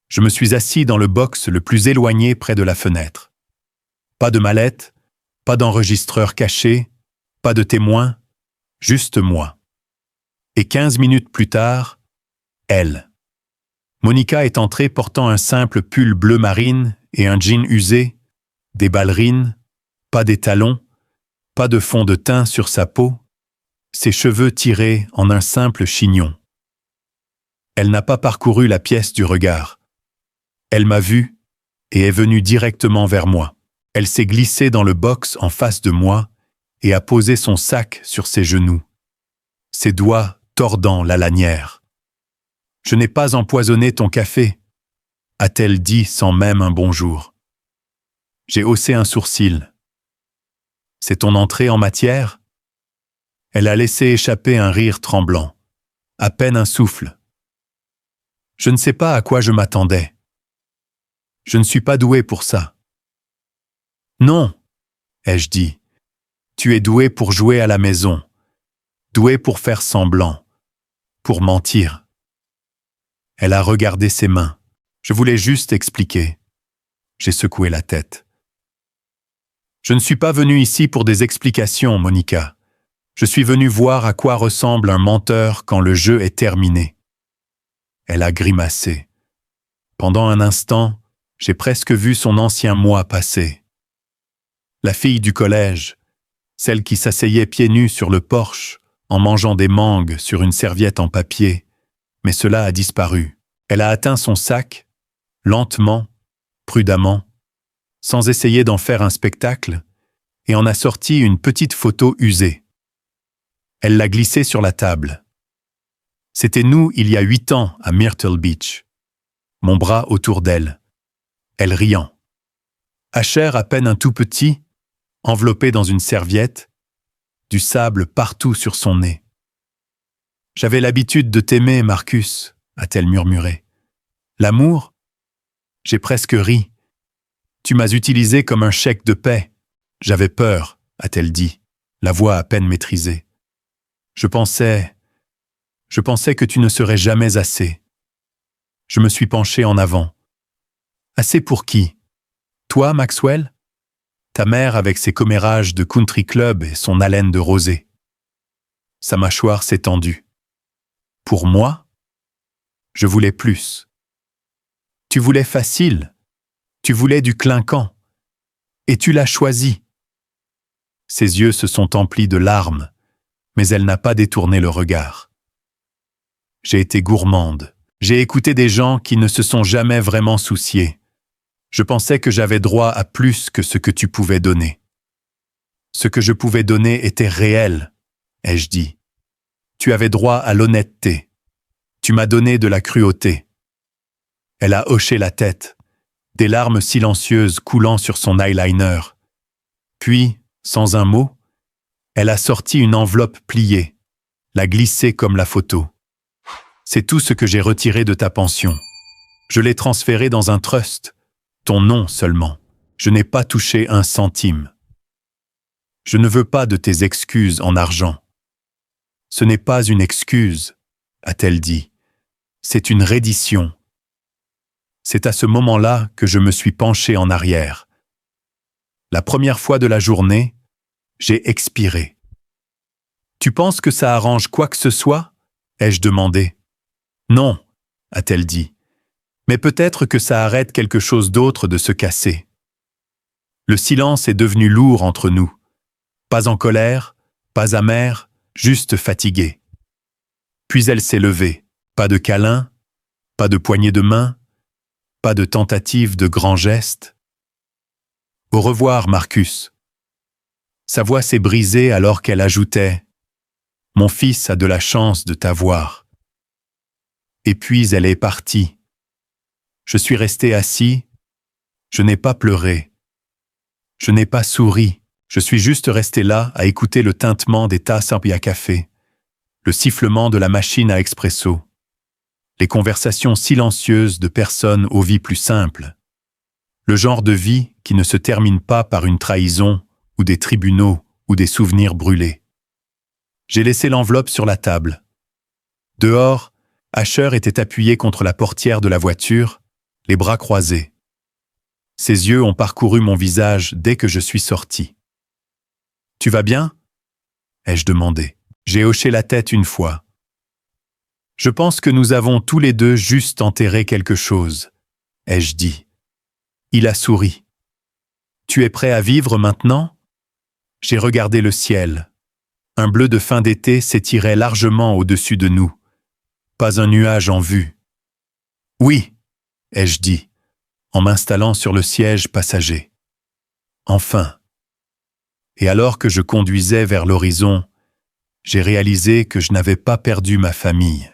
je me suis assis dans le box le plus éloigné près de la fenêtre. Pas de mallette, pas d'enregistreur caché, pas de témoin, juste moi. Et 15 minutes plus tard, elle. Monica est entrée portant un simple pull bleu marine et un jean usé, des ballerines, pas d'étalons, pas de fond de teint sur sa peau, ses cheveux tirés en un simple chignon. Elle n'a pas parcouru la pièce du regard. Elle m'a vu et est venue directement vers moi. Elle s'est glissée dans le box en face de moi et a posé son sac sur ses genoux, ses doigts tordant la lanière. « Je n'ai pas empoisonné ton café », a-t-elle dit sans même un bonjour. J'ai haussé un sourcil. « C'est ton entrée en matière ?» Elle a laissé échapper un rire tremblant, à peine un souffle. Je ne sais pas à quoi je m'attendais. Je ne suis pas doué pour ça. Non, ai-je dit. Tu es doué pour jouer à la maison, doué pour faire semblant, pour mentir. Elle a regardé ses mains. Je voulais juste expliquer. J'ai secoué la tête. Je ne suis pas venu ici pour des explications, Monica. Je suis venu voir à quoi ressemble un menteur quand le jeu est terminé. Elle a grimacé. Pendant un instant, j'ai presque vu son ancien moi passer. La fille du collège, celle qui s'asseyait pieds nus sur le porche, en mangeant des mangues sur une serviette en papier, mais cela a disparu. Elle a atteint son sac, lentement, prudemment, sans essayer d'en faire un spectacle, et en a sorti une petite photo usée. Elle l'a glissée sur la table. C'était nous il y a 8 ans à Myrtle Beach. Mon bras autour d'elle. Elle riant. Asher à peine un tout petit, enveloppé dans une serviette, du sable partout sur son nez. « J'avais l'habitude de t'aimer, Marcus », a-t-elle murmuré. « L'amour ?» J'ai presque ri. « Tu m'as utilisé comme un chèque de paie. J'avais peur », a-t-elle dit, la voix à peine maîtrisée. Je pensais que tu ne serais jamais assez. Je me suis penché en avant. Assez pour qui? Toi, Maxwell? Ta mère avec ses commérages de country club et son haleine de rosée. Sa mâchoire s'est tendue. Pour moi? Je voulais plus. Tu voulais facile. Tu voulais du clinquant. Et tu l'as choisi. Ses yeux se sont emplis de larmes, mais elle n'a pas détourné le regard. J'ai été gourmande. J'ai écouté des gens qui ne se sont jamais vraiment souciés. Je pensais que j'avais droit à plus que ce que tu pouvais donner. Ce que je pouvais donner était réel, ai-je dit. Tu avais droit à l'honnêteté. Tu m'as donné de la cruauté. Elle a hoché la tête, des larmes silencieuses coulant sur son eyeliner, Puis, sans un mot, elle a sorti une enveloppe pliée, l'a glissée comme la photo. C'est tout ce que j'ai retiré de ta pension. Je l'ai transféré dans un trust, ton nom seulement. Je n'ai pas touché un centime. Je ne veux pas de tes excuses en argent. Ce n'est pas une excuse, a-t-elle dit. C'est une reddition. C'est à ce moment-là que je me suis penché en arrière. La première fois de la journée, j'ai expiré. Tu penses que ça arrange quoi que ce soit? Ai-je demandé. Non, a-t-elle dit. Mais peut-être que ça arrête quelque chose d'autre de se casser. Le silence est devenu lourd entre nous. Pas en colère, pas amer, juste fatigué. Puis elle s'est levée. Pas de câlin, pas de poignée de main, pas de tentative de grand geste. Au revoir, Marcus. Sa voix s'est brisée alors qu'elle ajoutait « Mon fils a de la chance de t'avoir. » Et puis elle est partie. Je suis resté assis. Je n'ai pas pleuré. Je n'ai pas souri. Je suis juste resté là à écouter le tintement des tasses à café, le sifflement de la machine à expresso, les conversations silencieuses de personnes aux vies plus simples, le genre de vie qui ne se termine pas par une trahison ou des tribunaux ou des souvenirs brûlés. J'ai laissé l'enveloppe sur la table. Dehors, Asher était appuyé contre la portière de la voiture, les bras croisés. Ses yeux ont parcouru mon visage dès que je suis sorti. « Tu vas bien ?» ai-je demandé. J'ai hoché la tête une fois. « Je pense que nous avons tous les deux juste enterré quelque chose, » ai-je dit. Il a souri. « Tu es prêt à vivre maintenant ?» J'ai regardé le ciel. Un bleu de fin d'été s'étirait largement au-dessus de nous. Pas un nuage en vue. « Oui, » ai-je dit, en m'installant sur le siège passager. Enfin. Et alors que je conduisais vers l'horizon, j'ai réalisé que je n'avais pas perdu ma famille.